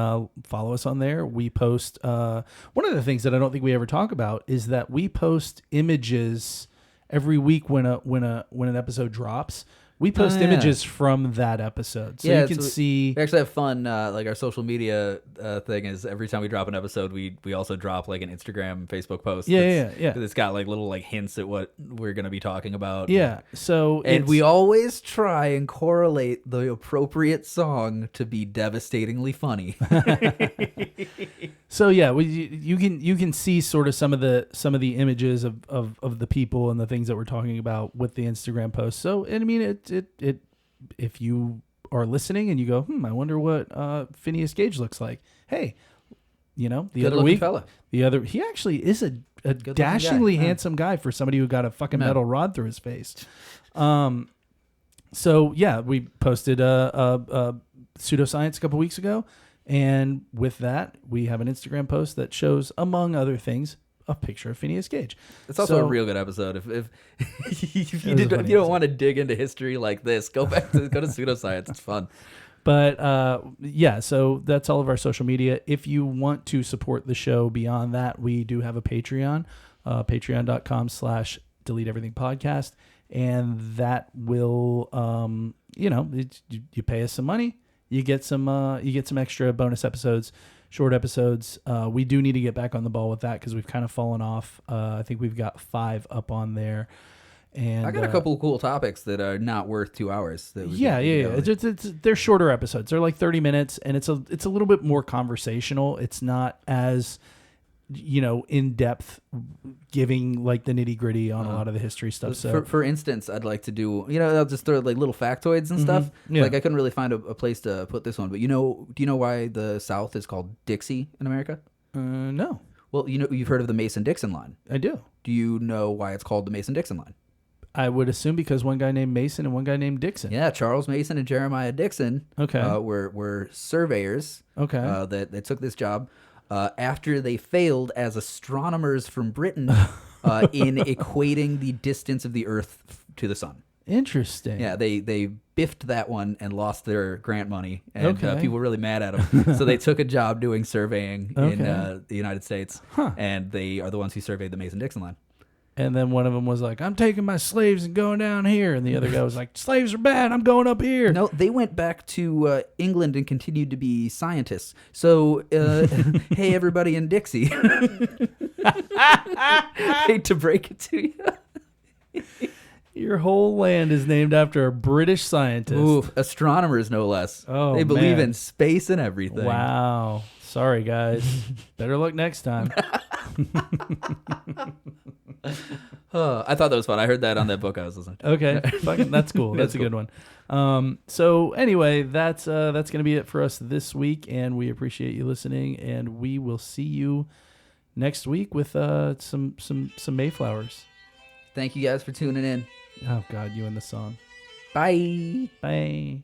follow us on there. We post one of the things that I don't think we ever talk about is that we post images every week when an episode drops. We post images from that episode, so you can see. We actually have fun. Like our social media thing is every time we drop an episode, we also drop like an Instagram, Facebook post. Yeah. It's got like little like hints at what we're gonna be talking about. Yeah. So and we always try and correlate the appropriate song to be devastatingly funny. So yeah, you can see sort of some of the images of the people and the things that we're talking about with the Instagram post. So and I mean it if you are listening and you go, I wonder what Phineas Gage looks like. Hey, the Good other looking week, fella. he actually is a dashingly handsome guy for somebody who got a fucking metal rod through his face. So yeah, we posted a pseudoscience a couple weeks ago, and with that, we have an Instagram post that shows, among other things, a picture of Phineas Gage. It's also a real good episode. If you don't want to dig into history like this, go to pseudoscience. It's fun. But yeah, so that's all of our social media. If you want to support the show beyond that, we do have a Patreon, patreon.com/delete everything podcast. And that will, you pay us some money, you get some extra bonus episodes, short episodes. We do need to get back on the ball with that because we've kind of fallen off. I think we've got 5 up on there. And I got a couple of cool topics that are not worth 2 hours. Yeah. They're shorter episodes. They're like 30 minutes, and it's a little bit more conversational. It's not as in depth, giving like the nitty gritty on a lot of the history stuff. So for instance, I'd like to do, I'll just throw like little factoids and stuff. Yeah. Like I couldn't really find a place to put this one, but do you know why the South is called Dixie in America? No. Well, you've heard of the Mason-Dixon line. I do. Do you know why it's called the Mason-Dixon line? I would assume because one guy named Mason and one guy named Dixon. Yeah, Charles Mason and Jeremiah Dixon. Okay. Were surveyors. Okay. That took this job. After they failed as astronomers from Britain in equating the distance of the Earth to the sun. Interesting. Yeah, they biffed that one and lost their grant money, and people were really mad at them. So they took a job doing surveying in the United States, and they are the ones who surveyed the Mason-Dixon line. And then one of them was like, I'm taking my slaves and going down here. And the other guy was like, slaves are bad. I'm going up here. No, they went back to England and continued to be scientists. So, hey, everybody in Dixie. Hate to break it to you. Your whole land is named after a British scientist. Ooh, astronomers, no less. Oh, they believe man. in space and everything. Wow. Sorry, guys. Better luck next time. I thought that was fun. I heard that on that book I was listening to. Okay, that's cool. That's a good one. So anyway, that's gonna be it for us this week, and we appreciate you listening, and we will see you next week with some Mayflowers. Thank you guys for tuning in. Oh God, you and the song. Bye. Bye.